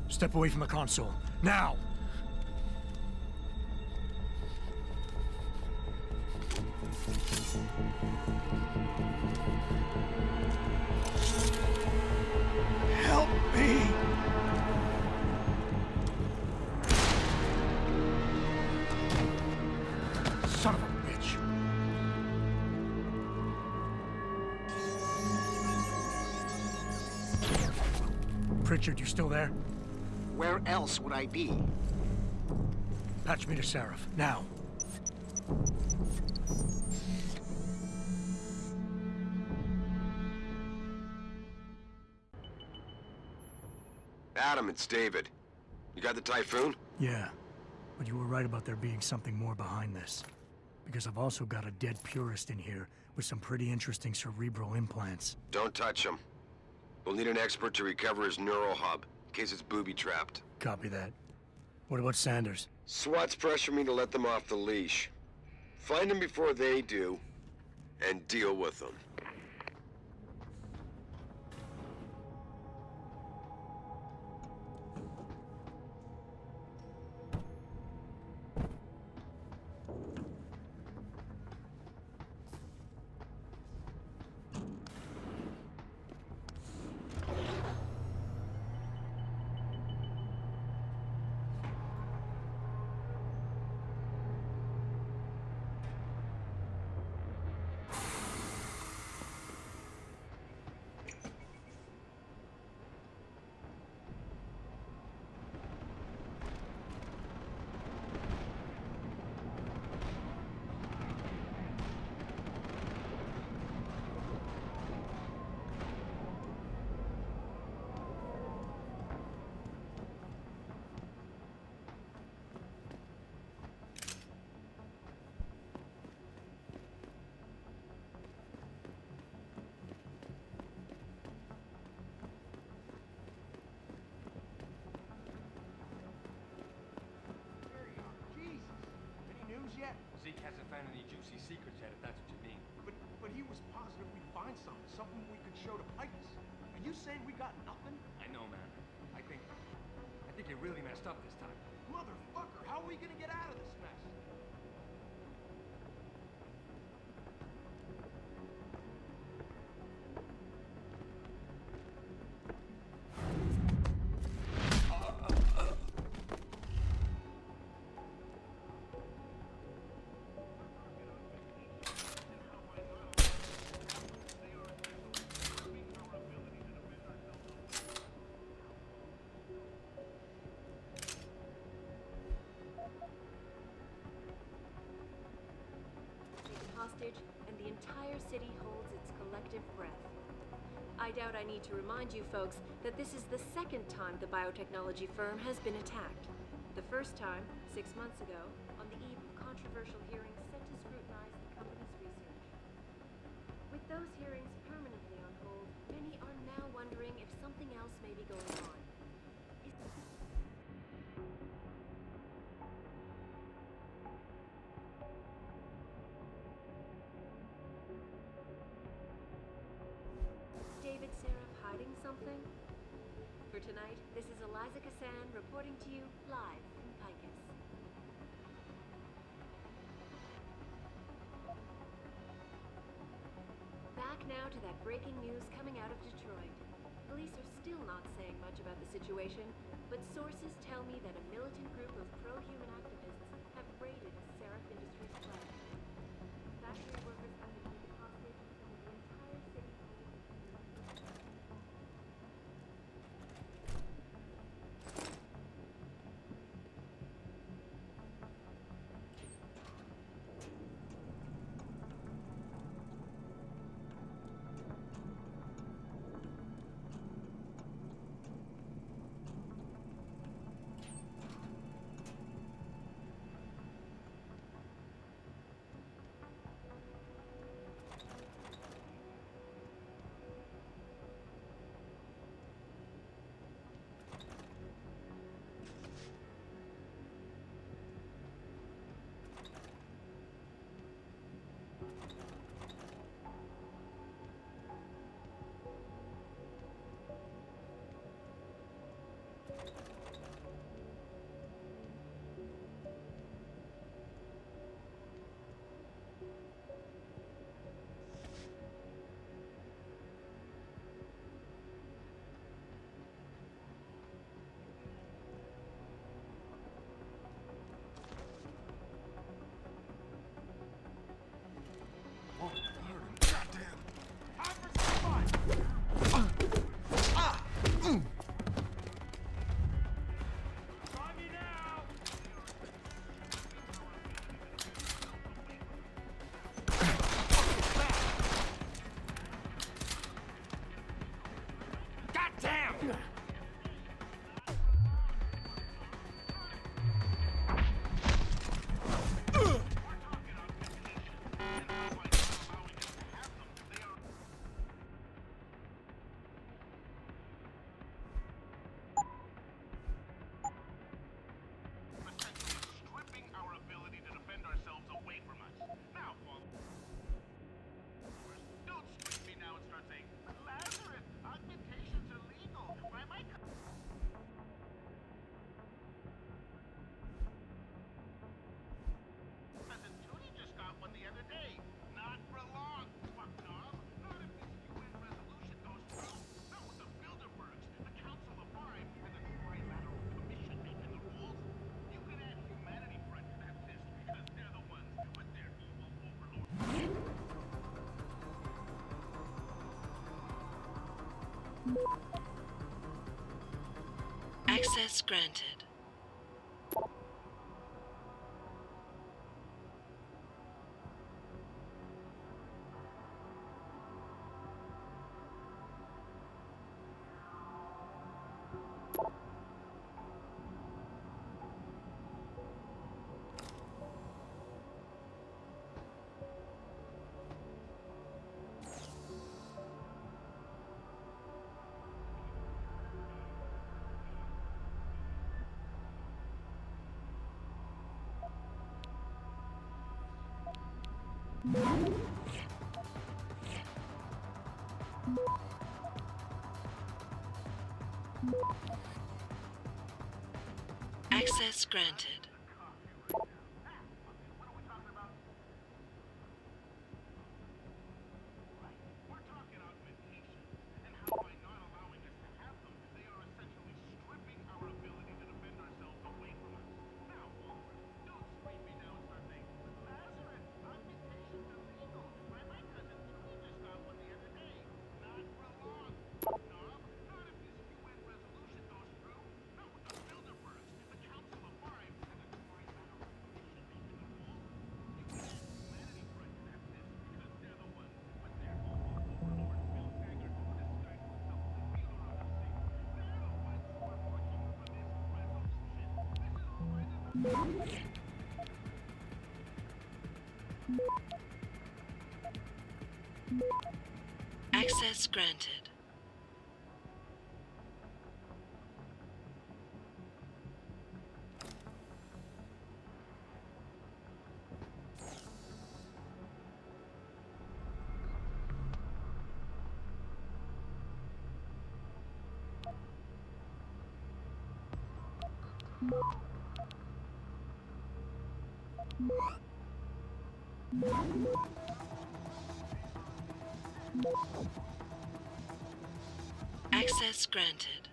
Step away from the console. Now! Help me! Son of a bitch! Pritchard, you still there? Where else would I be? Patch me to Seraph, now. Adam, it's David. You got the Typhoon? Yeah, but you were right about there being something more behind this. Because I've also got a dead purist in here with some pretty interesting cerebral implants. Don't touch him. We'll need an expert to recover his neural hub, in case it's booby-trapped. Copy that. What about Sanders? SWAT's pressuring me to let them off the leash. Find them before they do, and deal with them. Zeke hasn't found any juicy secrets yet, if that's what you mean. But he was positive we'd find something we could show to Pipes. Are you saying we got nothing? I know, man. I think you really messed up this time. Motherfucker, how are we gonna get out of this mess? carnage, and the entire city holds its collective breath. I doubt I need to remind you folks that this is the second time the biotechnology firm has been attacked. The first time, 6 months ago, on the eve of controversial hearings set to scrutinize the company's research. With those hearings permanently on hold, many are now wondering if something else may be going on. David Seraph hiding something? For tonight, this is Eliza Kassan reporting to you live from Picus. Back now to that breaking news coming out of Detroit. Police are still not saying much about the situation, but sources tell me that a militant group of pro-human activists have raided a Seraph Industries plant. Factory workers have been taken hostage, and the entire city Access granted. Access granted. Access granted. Access granted.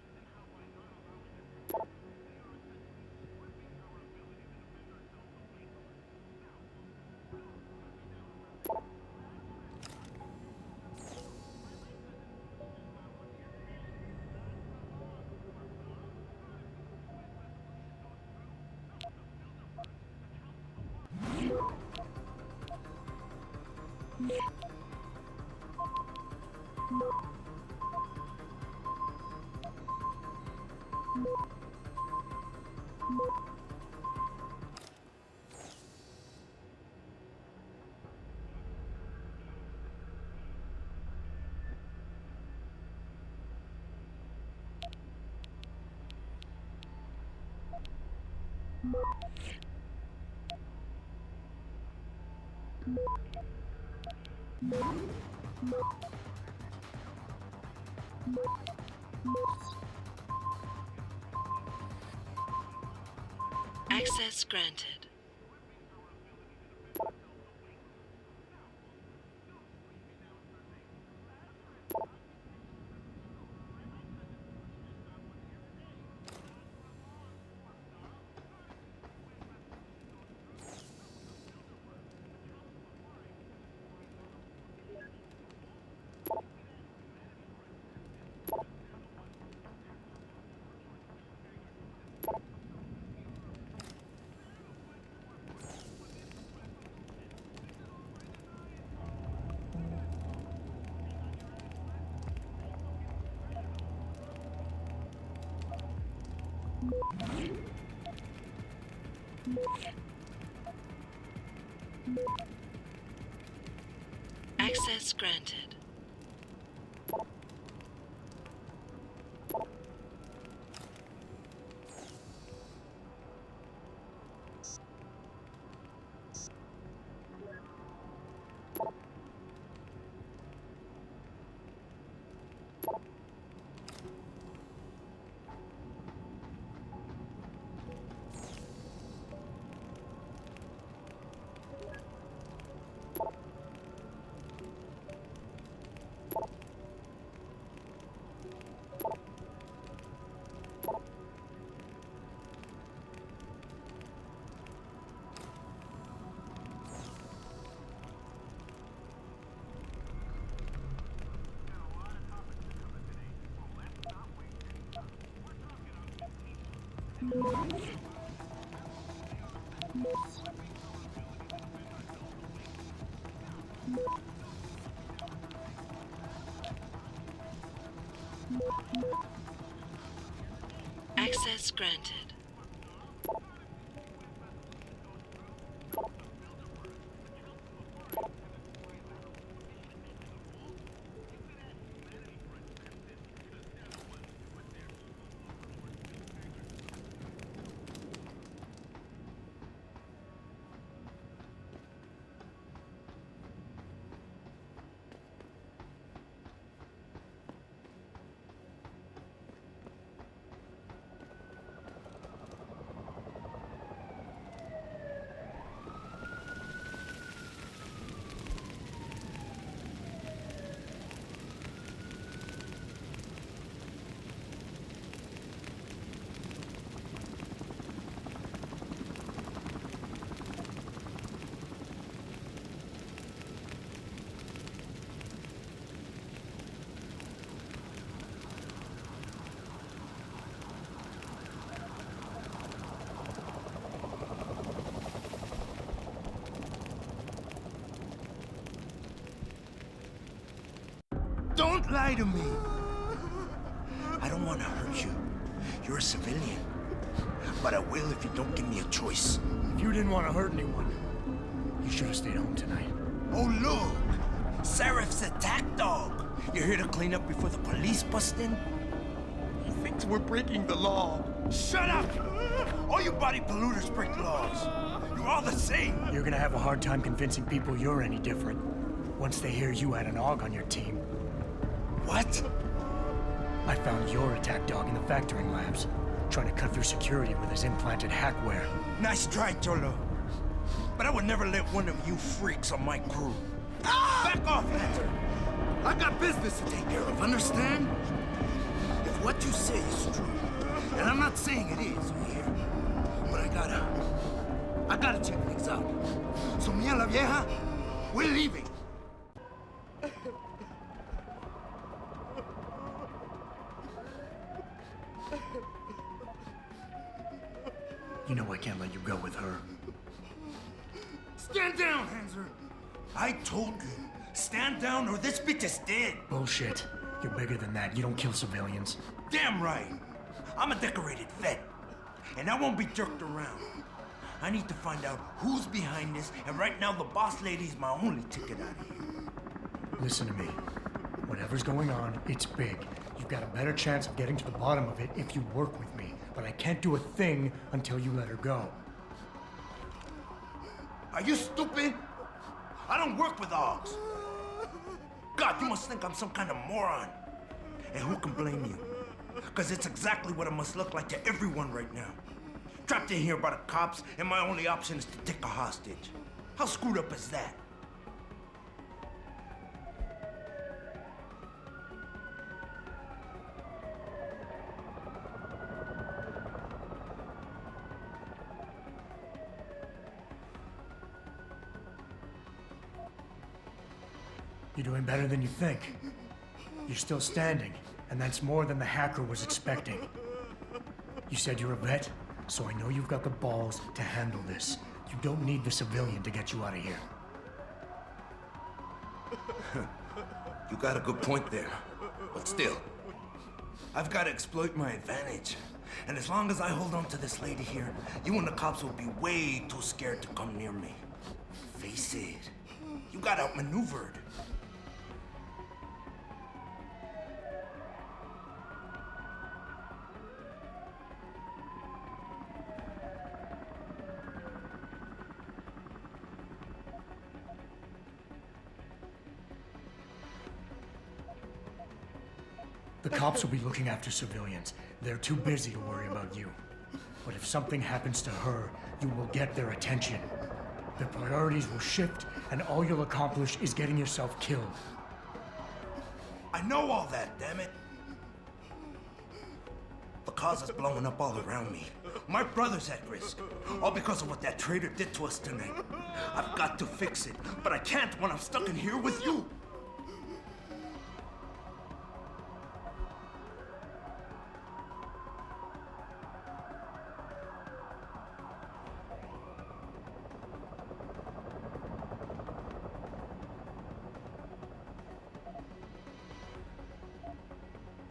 Access granted. Access granted. Access granted. Don't lie to me. I don't want to hurt you. You're a civilian. but I will if you don't give me a choice. If you didn't want to hurt anyone, you should have stayed home tonight. Oh, look! Seraph's attack dog! You're here to clean up before the police bust in? He thinks we're breaking the law. Shut up! All you body polluters break laws. You're all the same. You're gonna have a hard time convincing people you're any different once they hear you had an AUG on your team. What? I found your attack dog in the factoring labs, trying to cut through security with his implanted hackware. Nice try, Cholo. But I would never let one of you freaks on my crew. Back off, Hunter! I got business to take care of, understand? If what you say is true, and I'm not saying it is here, but I gotta check things out. So me and la vieja, we're leaving. You know I can't let you go with her. Stand down, Hanser! I told you, stand down or this bitch is dead. Bullshit. You're bigger than that. You don't kill civilians. Damn right. I'm a decorated vet, and I won't be jerked around. I need to find out who's behind this, and right now the boss lady's my only ticket out of here. Listen to me. Whatever's going on, it's big. You've got a better chance of getting to the bottom of it if you work with me. But I can't do a thing until you let her go. Are you stupid? I don't work with AUGs. God, you must think I'm some kind of moron. And who can blame you? Because it's exactly what it must look like to everyone right now. Trapped in here by the cops, and my only option is to take a hostage. How screwed up is that? You're doing better than you think. You're still standing, and that's more than the hacker was expecting. You said you're a vet, so I know you've got the balls to handle this. You don't need the civilian to get you out of here. You got a good point there. But still, I've got to exploit my advantage. And as long as I hold on to this lady here, you and the cops will be way too scared to come near me. Face it, you got outmaneuvered. The cops will be looking after civilians. They're too busy to worry about you. But if something happens to her, you will get their attention. Their priorities will shift, and all you'll accomplish is getting yourself killed. I know all that, damn it. The cause is blowing up all around me. My brother's at risk. All because of what that traitor did to us tonight. I've got to fix it, but I can't when I'm stuck in here with you.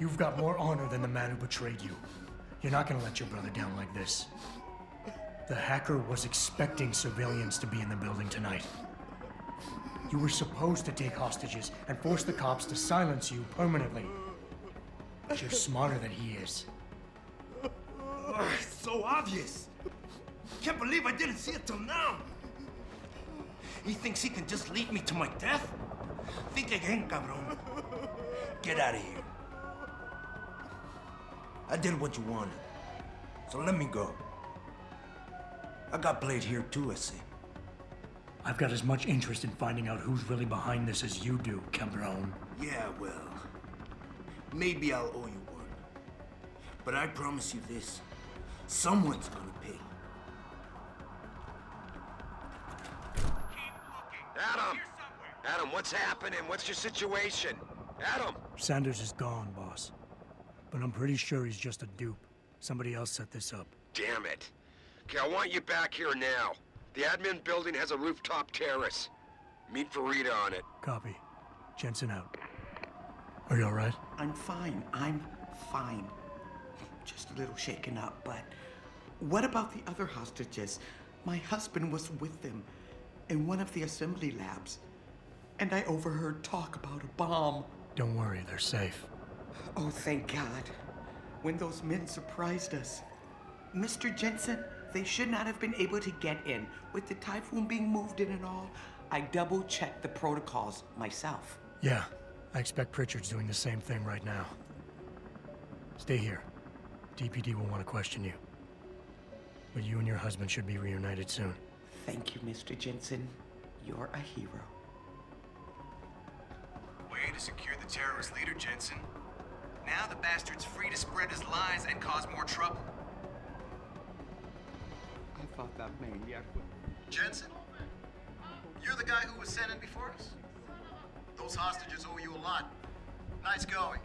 You've got more honor than the man who betrayed you. You're not gonna let your brother down like this. The hacker was expecting civilians to be in the building tonight. You were supposed to take hostages and force the cops to silence you permanently. But you're smarter than he is. It's so obvious. Can't believe I didn't see it till now. He thinks he can just lead me to my death? Think again, cabron. Get out of here. I did what you wanted, so let me go. I got played here too, I see. I've got as much interest in finding out who's really behind this as you do, cabron. Yeah, well, maybe I'll owe you one. But I promise you this, someone's gonna pay. Adam! Adam, what's happening? What's your situation? Adam! Sanders is gone, boss. But I'm pretty sure he's just a dupe. Somebody else set this up. Damn it. Okay, I want you back here now. The admin building has a rooftop terrace. Meet for Rita on it. Copy. Jensen out. Are you alright? I'm fine. I'm fine. Just a little shaken up, but What about the other hostages? My husband was with them in one of the assembly labs, and I overheard talk about a bomb. Don't worry, they're safe. Oh, thank God. When those men surprised us. Mr. Jensen, they should not have been able to get in. With the typhoon being moved in and all, I double-checked the protocols myself. Yeah, I expect Pritchard's doing the same thing right now. Stay here. DPD will want to question you. But you and your husband should be reunited soon. Thank you, Mr. Jensen. You're a hero. Way to secure the terrorist leader, Jensen. Now the bastard's free to spread his lies and cause more trouble. I thought that maniac would... Jensen? You're the guy who was sent in before us? Those hostages owe you a lot. Nice going.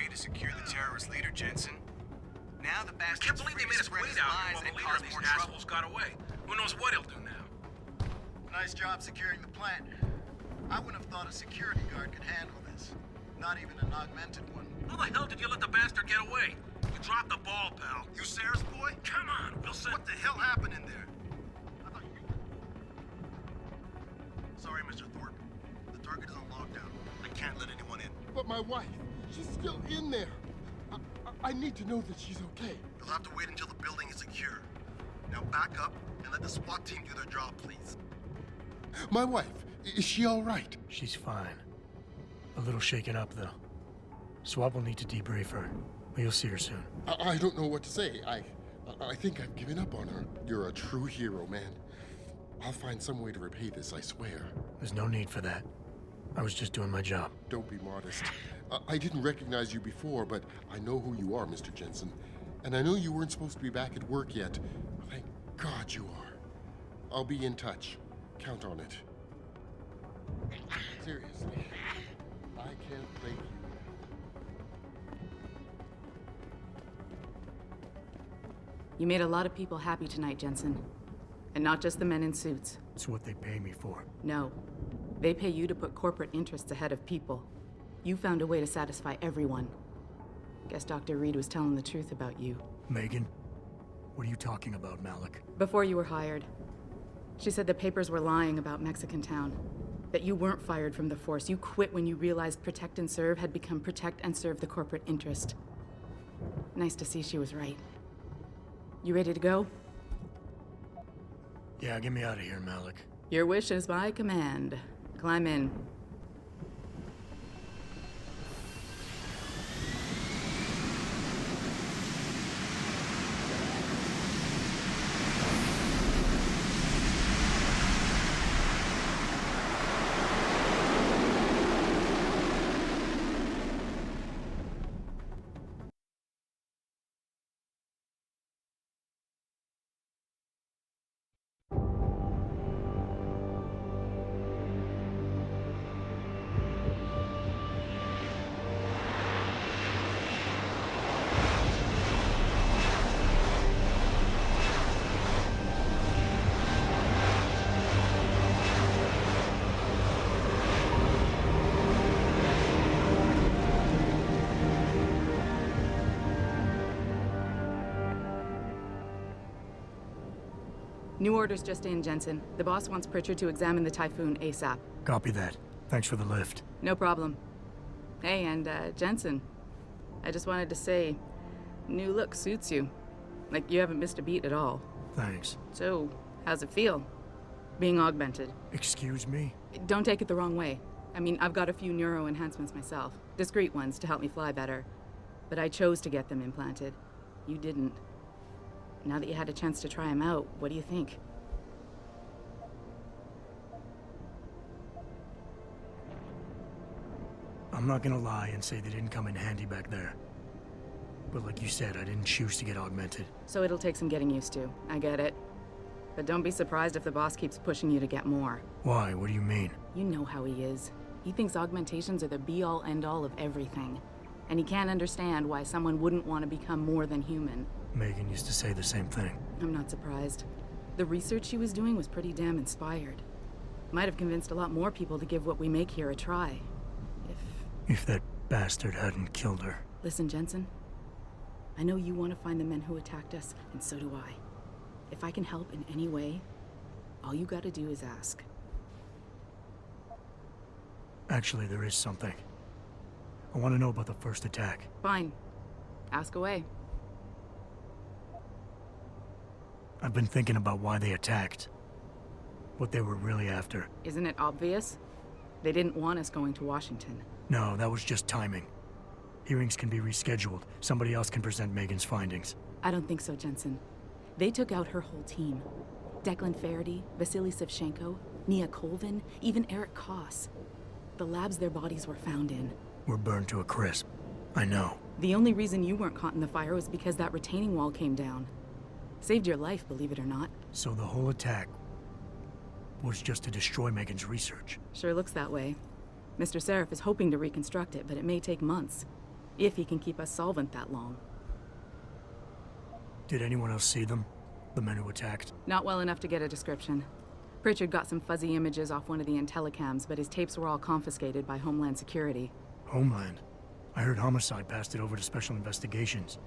To secure the terrorist leader, Jensen. Now the bastard. Can't believe they made us wait out here while the leader of these assholes got away. Who knows what he'll do now? Nice job securing the plant. I wouldn't have thought a security guard could handle this. Not even an augmented one. How the hell did you let the bastard get away? You dropped the ball, pal. You Sarah's boy? Come on, we'll send... What the hell happened in there? Sorry, Mr. Thorpe. The target is on lockdown. I can't let anyone in. But my wife, she's still in there. I need to know that she's okay. You'll have to wait until the building is secure. Now back up and let the SWAT team do their job, please. My wife, is she all right? She's fine. A little shaken up, though. SWAT will need to debrief her, but you'll see her soon. I don't know what to say. I think I've given up on her. You're a true hero, man. I'll find some way to repay this, I swear. There's no need for that. I was just doing my job. Don't be modest. I didn't recognize you before, but I know who you are, Mr. Jensen. And I know you weren't supposed to be back at work yet. Thank God you are. I'll be in touch. Count on it. Seriously, I can't thank you. You made a lot of people happy tonight, Jensen. And not just the men in suits. It's what they pay me for. No. They pay you to put corporate interests ahead of people. You found a way to satisfy everyone. Guess Dr. Reed was telling the truth about you. Megan, what are you talking about, Malik? Before you were hired, she said the papers were lying about Mexican Town. That you weren't fired from the force. You quit when you realized Protect and Serve had become Protect and Serve the corporate interest. Nice to see she was right. You ready to go? Yeah, get me out of here, Malik. Your wish is my command. Climb in. New orders just in, Jensen. The boss wants Pritchard to examine the Typhoon ASAP. Copy that. Thanks for the lift. No problem. Hey, and Jensen, I just wanted to say, new look suits you. Like you haven't missed a beat at all. Thanks. So, how's it feel? Being augmented. Excuse me? Don't take it the wrong way. I mean, I've got a few neuro enhancements myself. Discreet ones to help me fly better. But I chose to get them implanted. You didn't. Now that you had a chance to try him out, what do you think? I'm not gonna lie and say they didn't come in handy back there. But like you said, I didn't choose to get augmented. So it'll take some getting used to. I get it. But don't be surprised if the boss keeps pushing you to get more. Why? What do you mean? You know how he is. He thinks augmentations are the be-all, end-all of everything. And he can't understand why someone wouldn't want to become more than human. Megan used to say the same thing. I'm not surprised. The research she was doing was pretty damn inspired. Might have convinced a lot more people to give what we make here a try. If that bastard hadn't killed her. Listen, Jensen. I know you want to find the men who attacked us, and so do I. If I can help in any way, all you gotta do is ask. Actually, there is something. I want to know about the first attack. Fine. Ask away. I've been thinking about why they attacked. What they were really after. Isn't it obvious? They didn't want us going to Washington. No, that was just timing. Hearings can be rescheduled. Somebody else can present Megan's findings. I don't think so, Jensen. They took out her whole team. Declan Faraday, Vasily Savchenko, Nia Colvin, even Eric Koss. The labs their bodies were found in. We're burned to a crisp. I know. The only reason you weren't caught in the fire was because that retaining wall came down. Saved your life, believe it or not. So the whole attack was just to destroy Megan's research. Sure looks that way. Mr. Seraph is hoping to reconstruct it, but it may take months. If he can keep us solvent that long. Did anyone else see them? The men who attacked? Not well enough to get a description. Pritchard got some fuzzy images off one of the Intellicams, but his tapes were all confiscated by Homeland Security. Homeland? I heard Homicide passed it over to Special Investigations.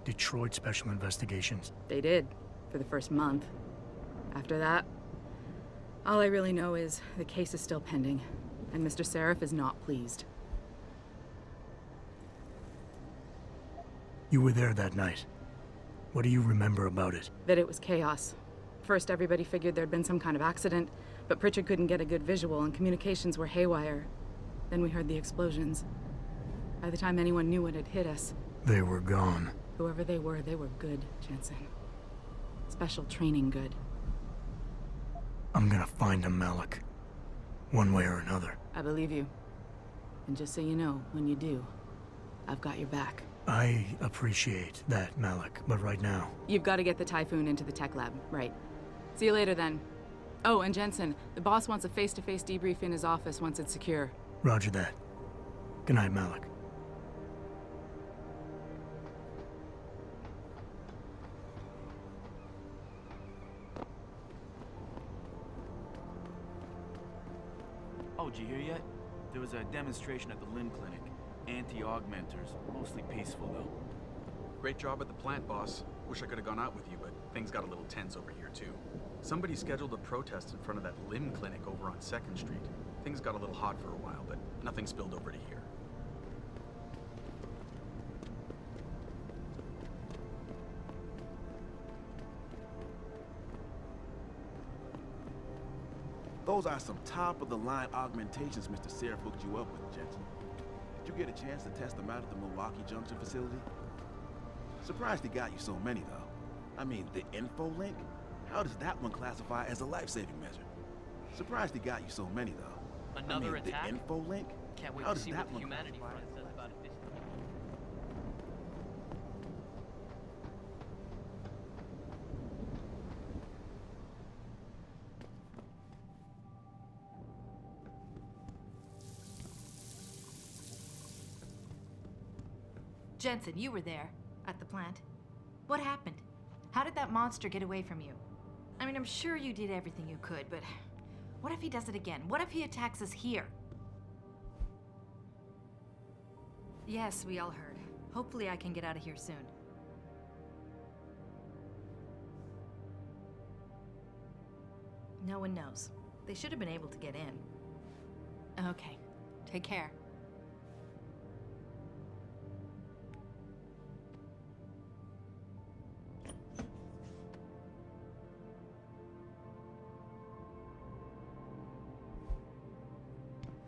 Detroit Special Investigations. They did, for the first month. After that, all I really know is the case is still pending, and Mr. Seraph is not pleased. You were there that night. What do you remember about it? That it was chaos. First, everybody figured there'd been some kind of accident, but Pritchard couldn't get a good visual and communications were haywire. Then we heard the explosions. By the time anyone knew what had hit us... They were gone. Whoever they were good, Jensen. Special training good. I'm gonna find them, Malik. One way or another. I believe you. And just so you know, when you do, I've got your back. I appreciate that, Malik, but right now... You've got to get the Typhoon into the tech lab, right. See you later, then. Oh, and Jensen, the boss wants a face-to-face debrief in his office once it's secure. Roger that. Good night, Malik. Oh, did you hear yet? There was a demonstration at the Limb Clinic. Anti-augmenters. Mostly peaceful, though. Great job at the plant, boss. Wish I could have gone out with you, but things got a little tense over here, too. Somebody scheduled a protest in front of that Limb Clinic over on 2nd Street. Things got a little hot for a while, but nothing spilled over to here. Those are some top-of-the-line augmentations Mr. Seraph hooked you up with, Jensen. Did you get a chance to test them out at the Milwaukee Junction facility? Surprised he got you so many, though. I mean, the info link? How does that one classify as a life-saving measure? Surprised he got you so many, though. Another attack? The info link? Can't wait How to does see that what the one Humanity classify? Front says about it this time. Jensen, you were there. At the plant. What happened? How did that monster get away from you? I mean, I'm sure you did everything you could, but what if he does it again? What if he attacks us here? Yes, we all heard. Hopefully I can get out of here soon. No one knows. They should have been able to get in. Okay. Take care.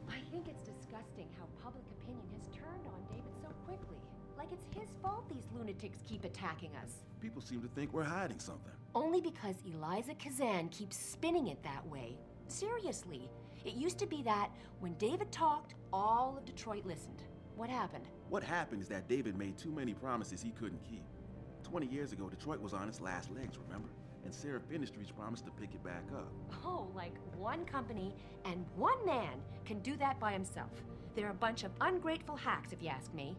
I think it's disgusting how public opinion has turned on David so quickly. Like Like it's his fault these lunatics keep attacking us. People seem to think we're hiding something. Only because Eliza Kazan keeps spinning it that way. Seriously, it used to be that when David talked, all of Detroit listened. What happened? What happened is that David made too many promises he couldn't keep. 20 years ago, Detroit was on its last legs, remember? And Seraph Industries promised to pick it back up. Oh, like one company and one man can do that by himself. They're a bunch of ungrateful hacks, if you ask me.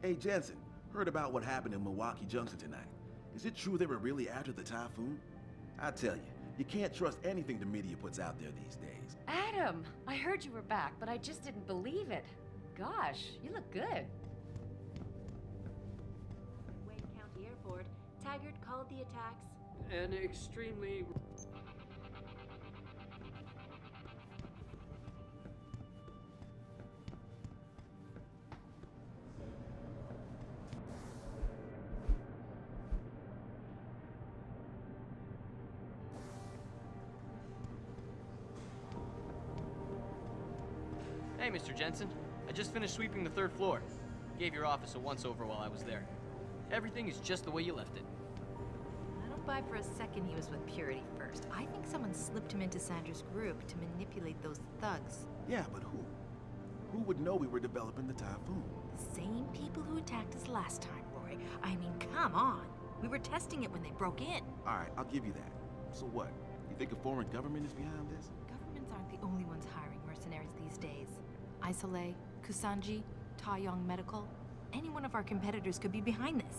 Hey, Jensen, heard about what happened in Milwaukee Junction tonight. Is it true they were really after the typhoon? I tell you can't trust anything the media puts out there these days. Adam, I heard you were back, but I just didn't believe it. Gosh, you look good. Wayne County Airport, Taggart called the attacks An extremely... Hey, Mr. Jensen. I just finished sweeping the 3rd floor. Gave your office a once-over while I was there. Everything is just the way you left it. I don't buy for a second he was with Purity first. I think someone slipped him into Sandra's group to manipulate those thugs. Yeah, but who? Who would know we were developing the typhoon? The same people who attacked us last time, Roy. I mean, come on. We were testing it when they broke in. All right, I'll give you that. So what? You think a foreign government is behind this? Governments aren't the only ones hiring mercenaries these days. Isolé, Kusanji, Taeyong Medical. Any one of our competitors could be behind this.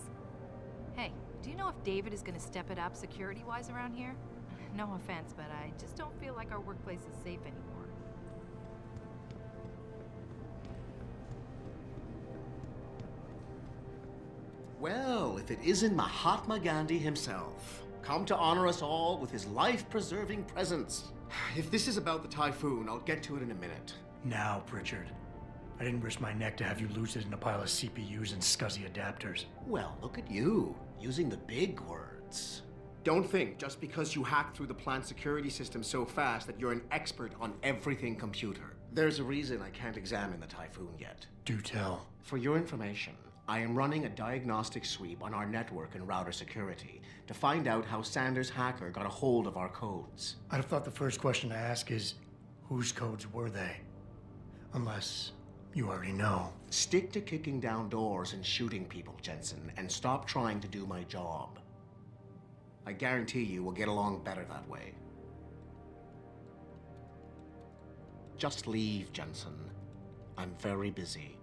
Hey, do you know if David is going to step it up security-wise around here? No offense, but I just don't feel like our workplace is safe anymore. Well, if it isn't Mahatma Gandhi himself, come to honor us all with his life-preserving presence. If this is about the typhoon, I'll get to it in a minute. Now, Pritchard. I didn't risk my neck to have you lose it in a pile of CPUs and scuzzy adapters. Well, look at you, using the big words. Don't think just because you hacked through the plant security system so fast that you're an expert on everything computer. There's a reason I can't examine the typhoon yet. Do tell. For your information, I am running a diagnostic sweep on our network and router security to find out how Sanders' hacker got a hold of our codes. I'd have thought the first question to ask is, whose codes were they? Unless you already know. Stick to kicking down doors and shooting people, Jensen, and stop trying to do my job. I guarantee you we'll get along better that way. Just leave, Jensen. I'm very busy.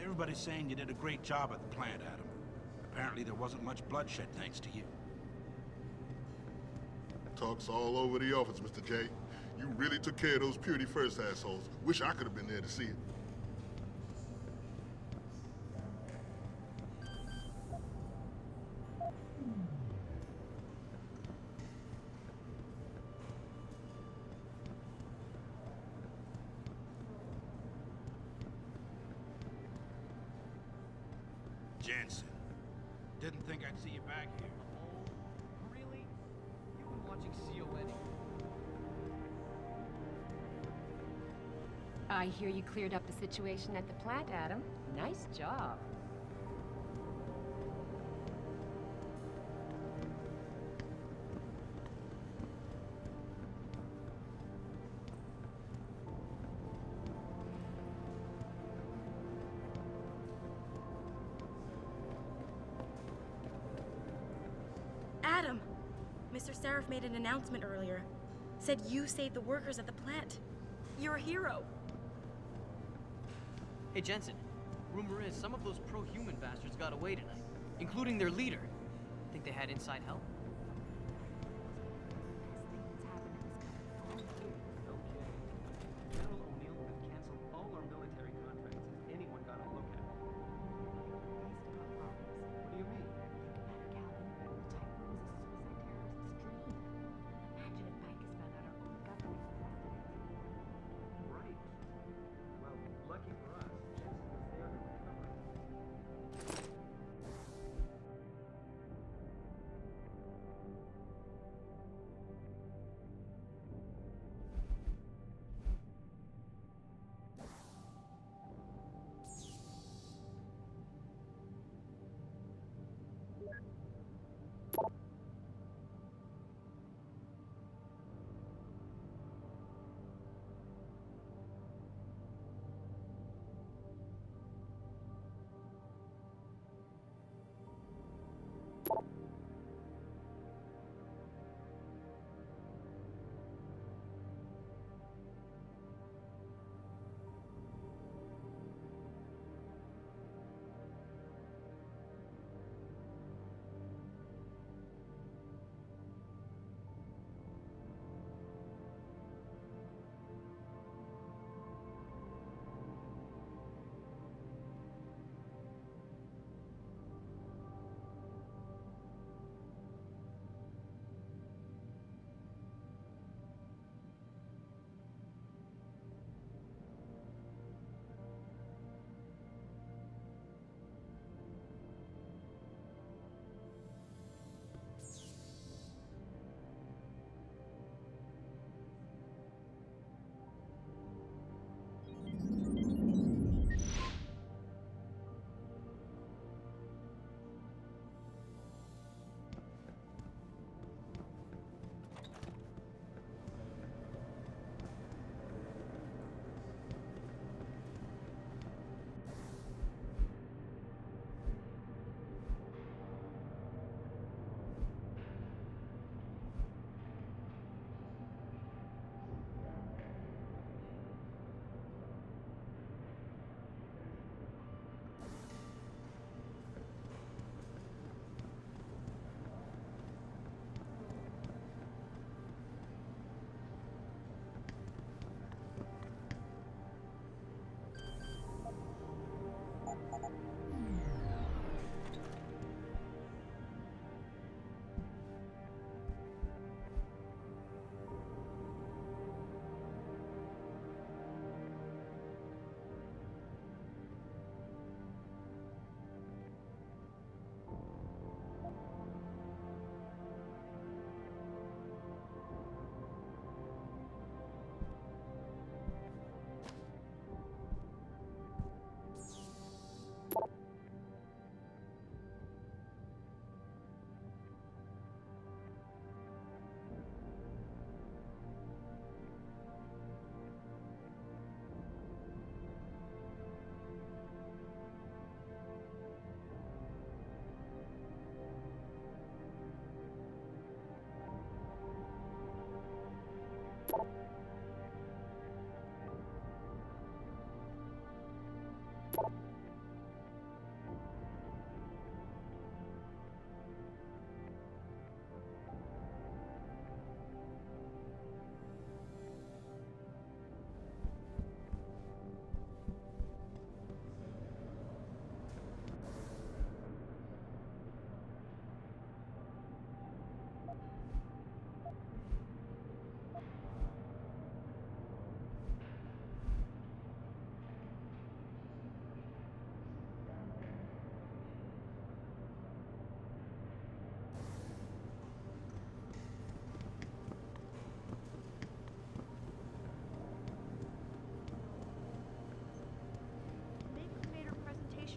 Everybody's saying you did a great job at the plant, Adam. Apparently there wasn't much bloodshed thanks to you. Talk's all over the office, Mr. J. You really took care of those Purity First assholes. Wish I could have been there to see it. Jensen. Didn't think I'd see you back here. Really? You've been watching CON? I hear you cleared up the situation at the plant, Adam. Nice job. Adam! Mr. Seraph made an announcement earlier. Said you saved the workers at the plant. You're a hero. Hey, Jensen. Rumor is some of those pro-human bastards got away tonight, including their leader. Think they had inside help? General O'Neill would have canceled all our military contracts if anyone got a look at it. What do you mean? Right. Well, lucky for us, Jensen was there to recover it.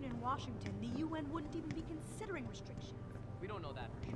In Washington, the UN wouldn't even be considering restrictions. We don't know that for sure.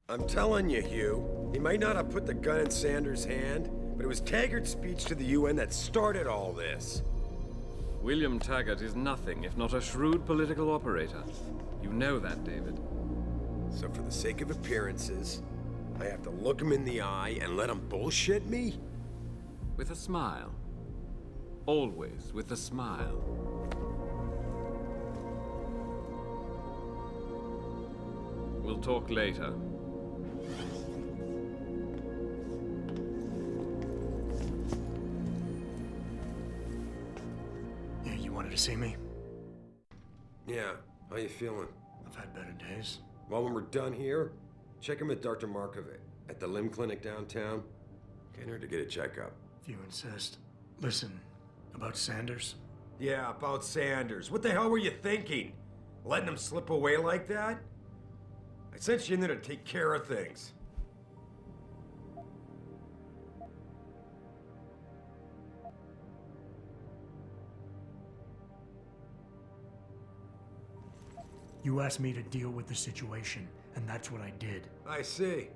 I'm telling you, Hugh, he might not have put the gun in Sanders' hand, but it was Taggart's speech to the UN that started all this. William Taggart is nothing if not a shrewd political operator. You know that, David. So for the sake of appearances, I have to look him in the eye and let him bullshit me? With a smile. Always with a smile. We'll talk later. to see me? Yeah, how you feeling? I've had better days. Well, when we're done here, check in with Dr. Markovic at the limb clinic downtown. Can't hurt to get a checkup. If you insist. Listen, about Sanders? Yeah, about Sanders. What the hell were you thinking? Letting him slip away like that? I sent you in there to take care of things. You asked me to deal with the situation, and that's what I did. I see.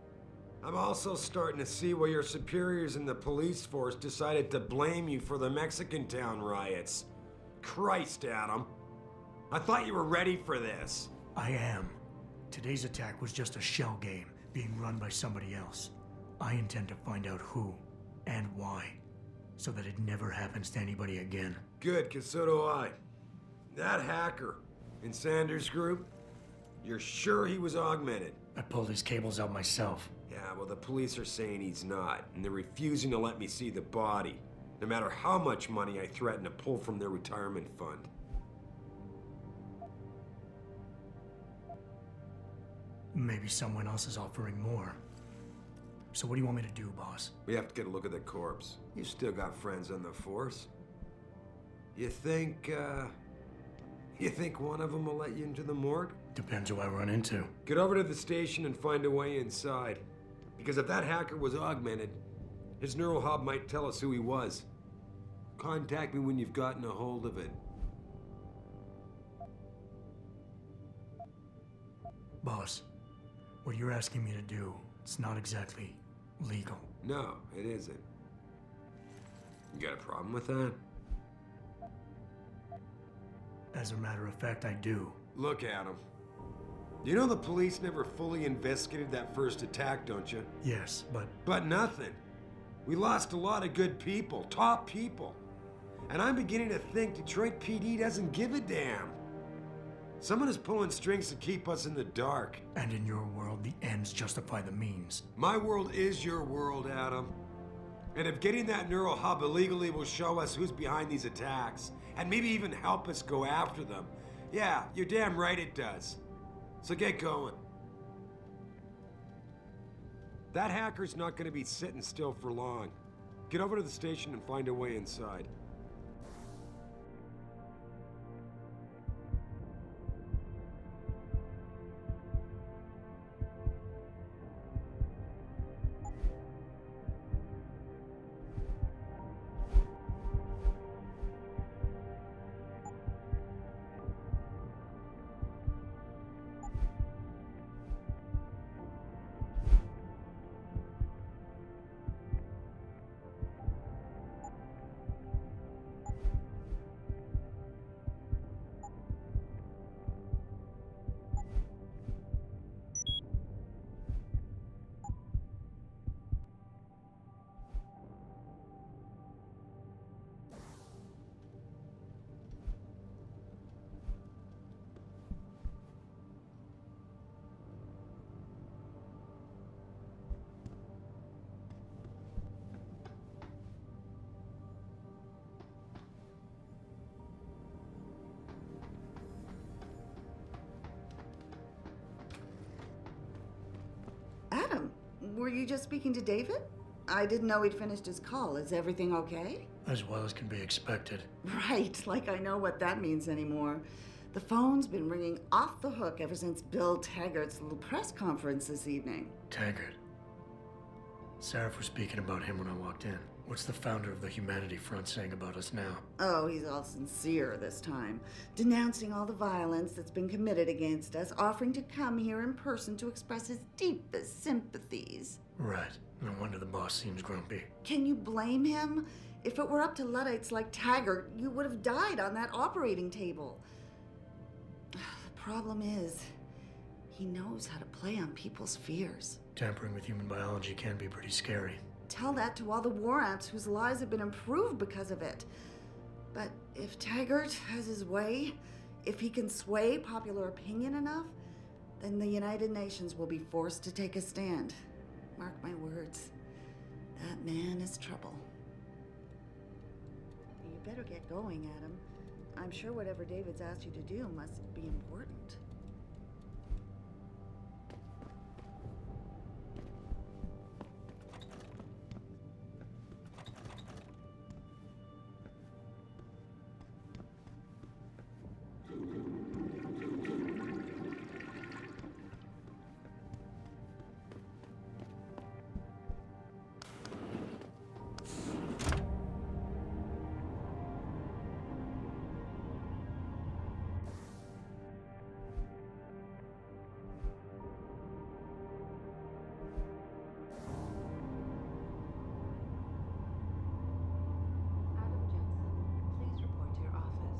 I'm also starting to see why your superiors in the police force decided to blame you for the Mexican town riots. Christ, Adam. I thought you were ready for this. I am. Today's attack was just a shell game being run by somebody else. I intend to find out who and why, so that it never happens to anybody again. Good, 'cause so do I. That hacker in Sanders' group, you're sure he was augmented? I pulled his cables out myself. Yeah, well, the police are saying he's not, and they're refusing to let me see the body, no matter how much money I threaten to pull from their retirement fund. Maybe someone else is offering more. So what do you want me to do, boss? We have to get a look at the corpse. You still got friends on the force. You think one of them will let you into the morgue? Depends who I run into. Get over to the station and find a way inside. Because if that hacker was augmented, his neural hub might tell us who he was. Contact me when you've gotten a hold of it. Boss, what you're asking me to do, it's not exactly legal. No, it isn't. You got a problem with that? As a matter of fact, I do. Look, Adam. You know the police never fully investigated that first attack, don't you? Yes, but... But nothing. We lost a lot of good people, top people. And I'm beginning to think Detroit PD doesn't give a damn. Someone is pulling strings to keep us in the dark. And in your world, the ends justify the means. My world is your world, Adam. And if getting that neural hub illegally will show us who's behind these attacks, and maybe even help us go after them, yeah, you're damn right it does. So get going. That hacker's not going to be sitting still for long. Get over to the station and find a way inside. Adam, were you just speaking to David? I didn't know he'd finished his call. Is everything okay? As well as can be expected. Right, like I know what that means anymore. The phone's been ringing off the hook ever since Bill Taggart's little press conference this evening. Taggart. Sarah was speaking about him when I walked in. What's the founder of the Humanity Front saying about us now? Oh, he's all sincere this time, denouncing all the violence that's been committed against us, offering to come here in person to express his deepest sympathies. Right. No wonder the boss seems grumpy. Can you blame him? If it were up to Luddites like Taggart, you would have died on that operating table. The problem is, he knows how to play on people's fears. Tampering with human biology can be pretty scary. Tell that to all the war ants whose lives have been improved because of it. But if Taggart has his way, if he can sway popular opinion enough, then the United Nations will be forced to take a stand. Mark my words, that man is trouble. You better get going, Adam. I'm sure whatever David's asked you to do must be important. Please report to your office.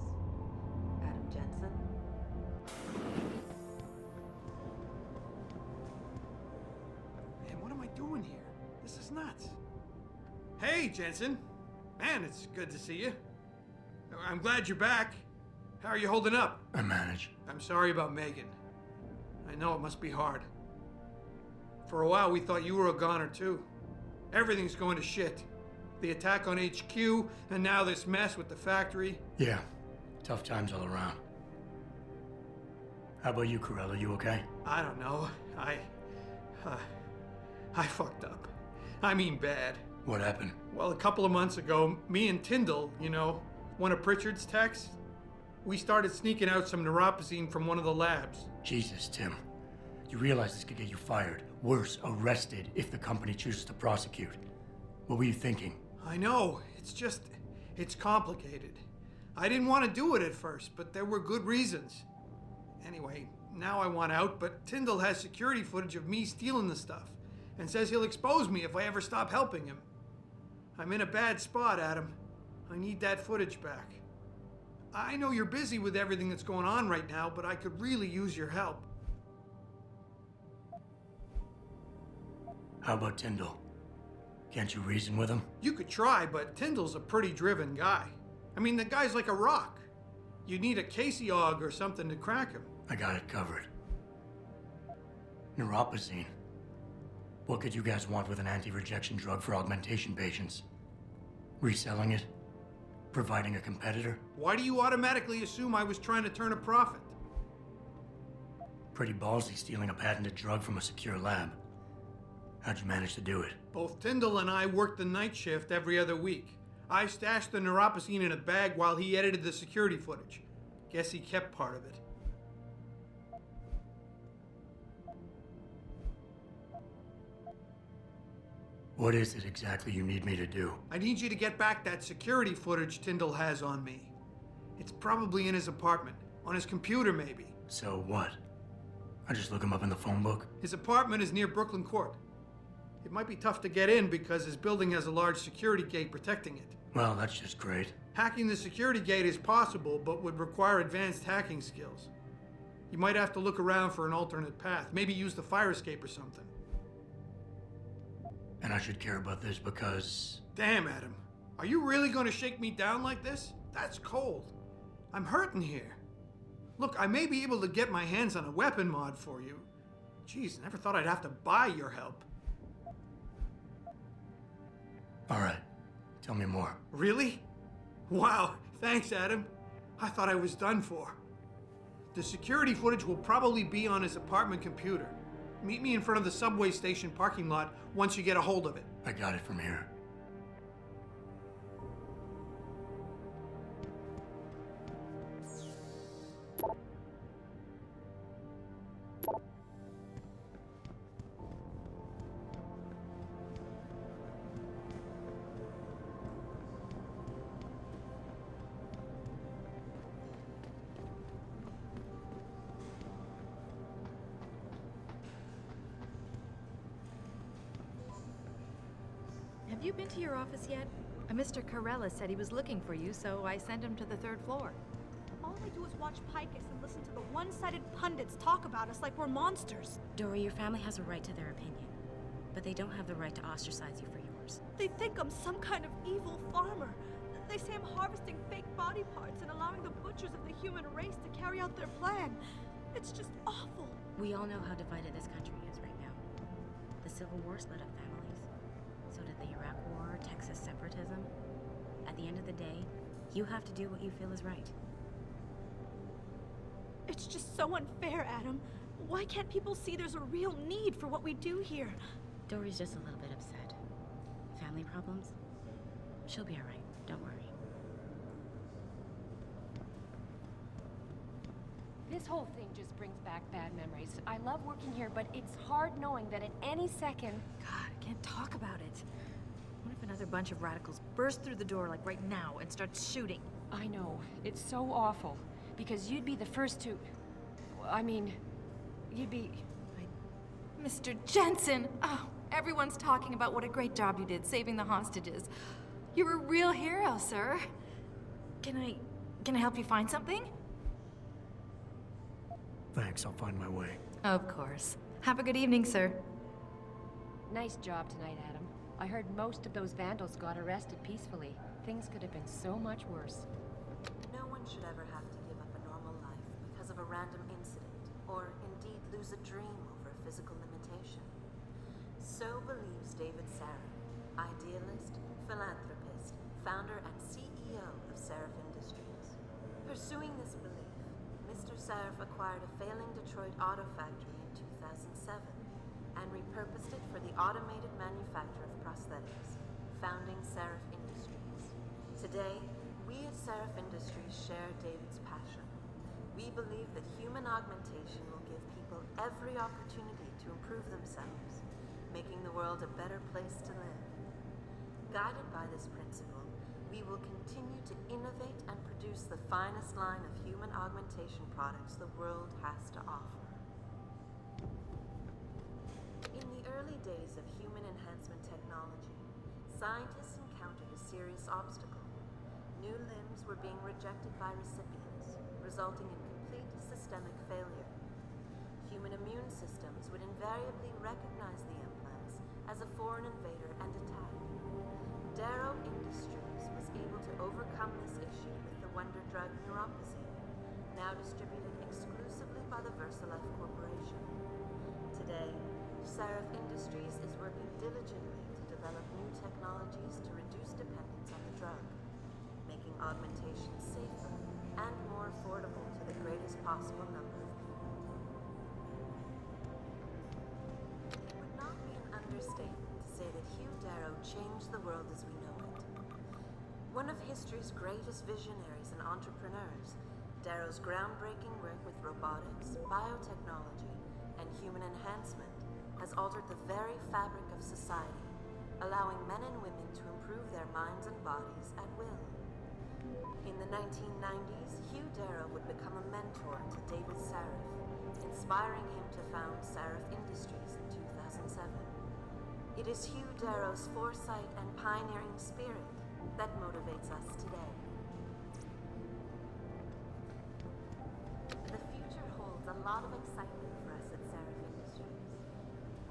Adam Jensen? Man, what am I doing here? This is nuts. Hey, Jensen. Man, it's good to see you. I'm glad you're back. How are you holding up? I manage. I'm sorry about Megan. I know it must be hard. For a while, we thought you were a goner, too. Everything's going to shit. The attack on HQ, and now this mess with the factory. Yeah, tough times all around. How about you, Corella? You okay? I don't know. I fucked up. I mean bad. What happened? Well, a couple of months ago, me and Tyndall, you know, one of Pritchard's techs, we started sneaking out some neuropozyne from one of the labs. Jesus, Tim. You realize this could get you fired. Worse, arrested if the company chooses to prosecute. What were you thinking? I know. It's complicated. I didn't want to do it at first, but there were good reasons. Anyway, now I want out, but Tyndall has security footage of me stealing the stuff and says he'll expose me if I ever stop helping him. I'm in a bad spot, Adam. I need that footage back. I know you're busy with everything that's going on right now, but I could really use your help. How about Tyndall? Can't you reason with him? You could try, but Tyndall's a pretty driven guy. I mean, the guy's like a rock. You need a Casey Aug or something to crack him. I got it covered. Neuropozyne. What could you guys want with an anti-rejection drug for augmentation patients? Reselling it? Providing a competitor? Why do you automatically assume I was trying to turn a profit? Pretty ballsy stealing a patented drug from a secure lab. How'd you manage to do it? Both Tyndall and I worked the night shift every other week. I stashed the neuropozyne in a bag while he edited the security footage. Guess he kept part of it. What is it exactly you need me to do? I need you to get back that security footage Tyndall has on me. It's probably in his apartment. On his computer, maybe. So what? I just look him up in the phone book? His apartment is near Brooklyn Court. It might be tough to get in because his building has a large security gate protecting it. Well, that's just great. Hacking the security gate is possible, but would require advanced hacking skills. You might have to look around for an alternate path. Maybe use the fire escape or something. And I should care about this because... Damn, Adam. Are you really going to shake me down like this? That's cold. I'm hurting here. Look, I may be able to get my hands on a weapon mod for you. Jeez, never thought I'd have to buy your help. All right. Tell me more. Really? Wow, thanks, Adam. I thought I was done for. The security footage will probably be on his apartment computer. Meet me in front of the subway station parking lot once you get a hold of it. I got it from here. Have you been to your office yet? Mr. Corella said he was looking for you, so I sent him to the 3rd floor. All they do is watch Picus and listen to the one-sided pundits talk about us like we're monsters. Dory, your family has a right to their opinion, but they don't have the right to ostracize you for yours. They think I'm some kind of evil farmer. They say I'm harvesting fake body parts and allowing the butchers of the human race to carry out their plan. It's just awful. We all know how divided this country is right now. The Civil War split up families. So did the Iraq War, Texas separatism. At the end of the day, you have to do what you feel is right. It's just so unfair, Adam. Why can't people see there's a real need for what we do here? Dory's just a little bit upset. Family problems? She'll be all right. Don't worry. This whole thing just brings back bad memories. I love working here, but it's hard knowing that at any second... God, I can't talk about it. What if another bunch of radicals burst through the door like right now and start shooting? I know. It's so awful. Because you'd be the first to... I mean, you'd be... Mr. Jensen! Oh, everyone's talking about what a great job you did saving the hostages. You're a real hero, sir. Can I help you find something? Thanks, I'll find my way. Of course. Have a good evening, sir. Nice job tonight, Adam. I heard most of those vandals got arrested peacefully. Things could have been so much worse. No one should ever have to give up a normal life because of a random incident, or indeed lose a dream over a physical limitation. So believes David Saraf, idealist, philanthropist, founder and CEO of Saraf Industries. Pursuing this belief, Mr. Saraf acquired a failing Detroit auto factory in 2007 and repurposed it for the automated manufacture of prosthetics, founding Saraf Industries. Today, we at Saraf Industries share David's passion. We believe that human augmentation will give people every opportunity to improve themselves, making the world a better place to live. Guided by this principle, we will continue to innovate and produce the finest line of human augmentation products the world has to offer. In the early days of human enhancement technology, scientists encountered a serious obstacle. New limbs were being rejected by recipients, resulting in complete systemic failure. Human immune systems would invariably recognize the implants as a foreign invader and attack. Darrow Industries was able to overcome this issue with the wonder drug neuropathy, now distributed exclusively by the VersaLife Corporation. Today, Saraf Industries is working diligently to develop new technologies to reduce dependence on the drug, making augmentation safer and more affordable to the greatest possible number of people. It would not be an understatement to say that Hugh Darrow changed the world as we know it. One of history's greatest visionaries and entrepreneurs, Darrow's groundbreaking work with robotics, biotechnology, and human enhancement has altered the very fabric of society, allowing men and women to improve their minds and bodies at will. In the 1990s, Hugh Darrow would become a mentor to David Saraf, inspiring him to found Saraf Industries in 2007. It is Hugh Darrow's foresight and pioneering spirit that motivates us today. The future holds a lot of excitement for us at Saraf Industries.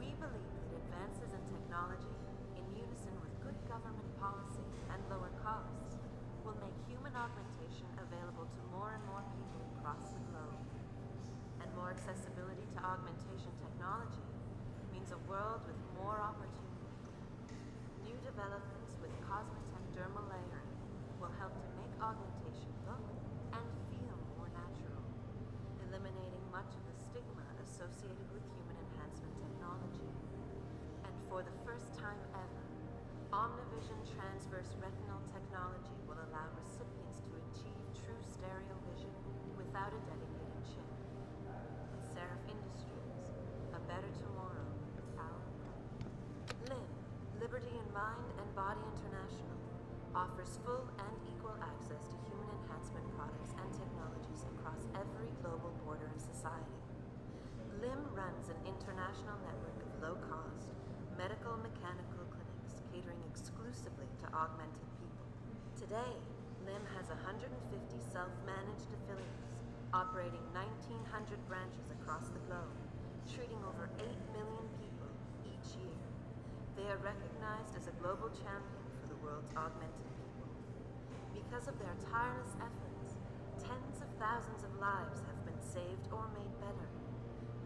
We believe that advances in technology, in unison with good government policy and lower costs, will make human augmentation available to more and more people across the globe. And more accessibility to augmentation technology means a world with more opportunity. New developments with cosmetech dermal layering will help to make augmentation look and feel more natural, eliminating much of the stigma associated with human enhancement technology. And for the first time ever, Omnivision transverse retinal technology will allow recipients to achieve true stereo vision without a dedicated chip. Saraf Industries, a better tomorrow, our LIM, Liberty in Mind and Body International, offers full and equal access to human enhancement products and technologies across every global border in society. LIM runs an international network of low-cost, medical mechanical clinics catering exclusively to augmented people. Today, LIM has 150 self-managed affiliates, operating 1,900 branches across the globe, treating over 8 million people each year. They are recognized as a global champion for the world's augmented people. Because of their tireless efforts, tens of thousands of lives have been saved or made better.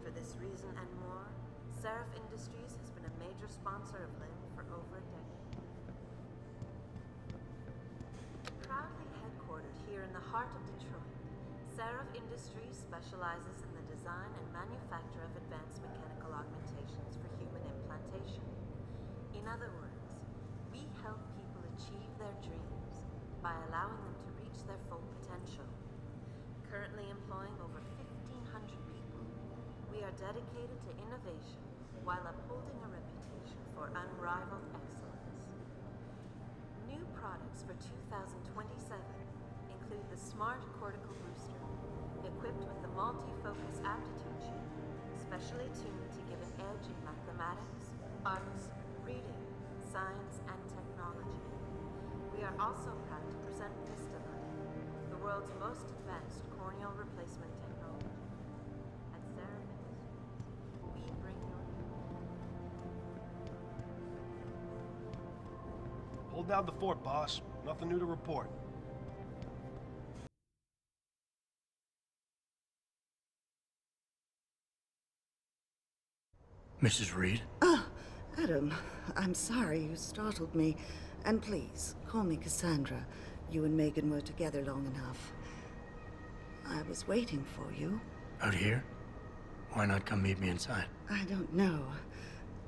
For this reason and more, Saraf Industries has been a major sponsor of LIM for over a decade. Proudly headquartered here in the heart of Detroit, Seraph Industries specializes in the design and manufacture of advanced mechanical augmentations for human implantation. In other words, we help people achieve their dreams by allowing them to reach their full potential. Currently employing over 1,500 people, we are dedicated to innovation while upholding a reputation for unrivaled excellence. New products for 2027 include the Smart Cortical Booster, equipped with the multi-focus aptitude chip, specially tuned to give an edge in mathematics, arts, reading, science, and technology. We are also proud to present Vistaline, the world's most advanced corneal replacement technology. At Seraph Industries, we bring your Hold down the fort, boss. Nothing new to report. Mrs. Reed? Ah, Adam, I'm sorry you startled me. And please, call me Cassandra. You and Megan were together long enough. I was waiting for you. Out here? Why not come meet me inside? I don't know.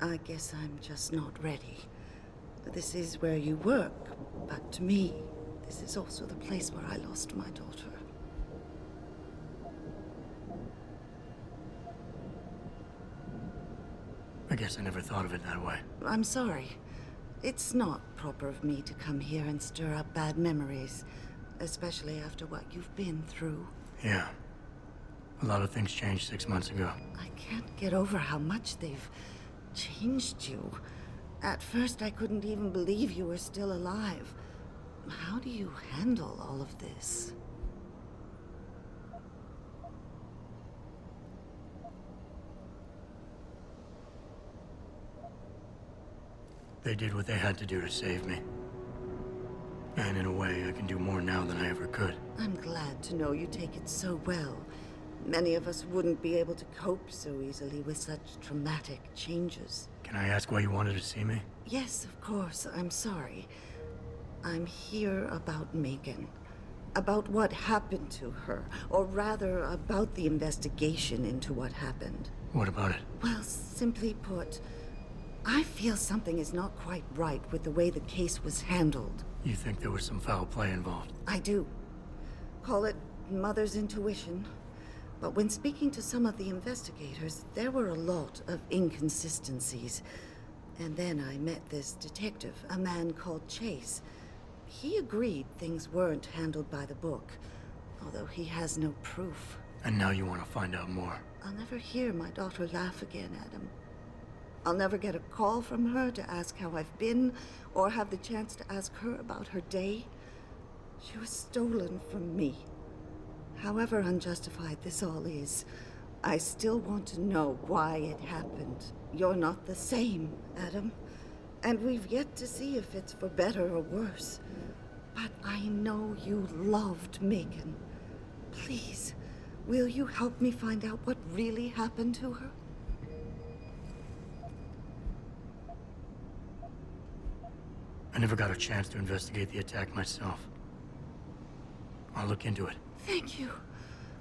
I guess I'm just not ready. This is where you work, but to me, this is also the place where I lost my daughter. I guess I never thought of it that way. I'm sorry. It's not proper of me to come here and stir up bad memories, especially after what you've been through. Yeah. A lot of things changed 6 months ago. I can't get over how much they've changed you. At first, I couldn't even believe you were still alive. How do you handle all of this? They did what they had to do to save me. And in a way, I can do more now than I ever could. I'm glad to know you take it so well. Many of us wouldn't be able to cope so easily with such traumatic changes. Can I ask why you wanted to see me? Yes, of course. I'm sorry. I'm here about Megan. About what happened to her. Or rather, about the investigation into what happened. What about it? Well, simply put, I feel something is not quite right with the way the case was handled. You think there was some foul play involved? I do. Call it mother's intuition. But when speaking to some of the investigators, there were a lot of inconsistencies. And then I met this detective, a man called Chase. He agreed things weren't handled by the book, although he has no proof. And now you want to find out more? I'll never hear my daughter laugh again, Adam. I'll never get a call from her to ask how I've been, or have the chance to ask her about her day. She was stolen from me. However unjustified this all is, I still want to know why it happened. You're not the same, Adam. And we've yet to see if it's for better or worse. But I know you loved Megan. Please, will you help me find out what really happened to her? I never got a chance to investigate the attack myself. I'll look into it. Thank you.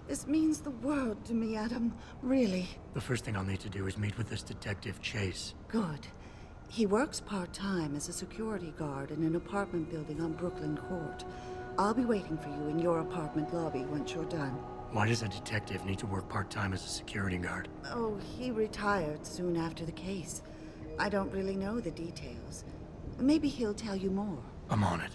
This means the world to me, Adam. Really. The first thing I'll need to do is meet with this detective, Chase. Good. He works part-time as a security guard in an apartment building on Brooklyn Court. I'll be waiting for you in your apartment lobby once you're done. Why does a detective need to work part-time as a security guard? Oh, he retired soon after the case. I don't really know the details. Maybe he'll tell you more. I'm on it.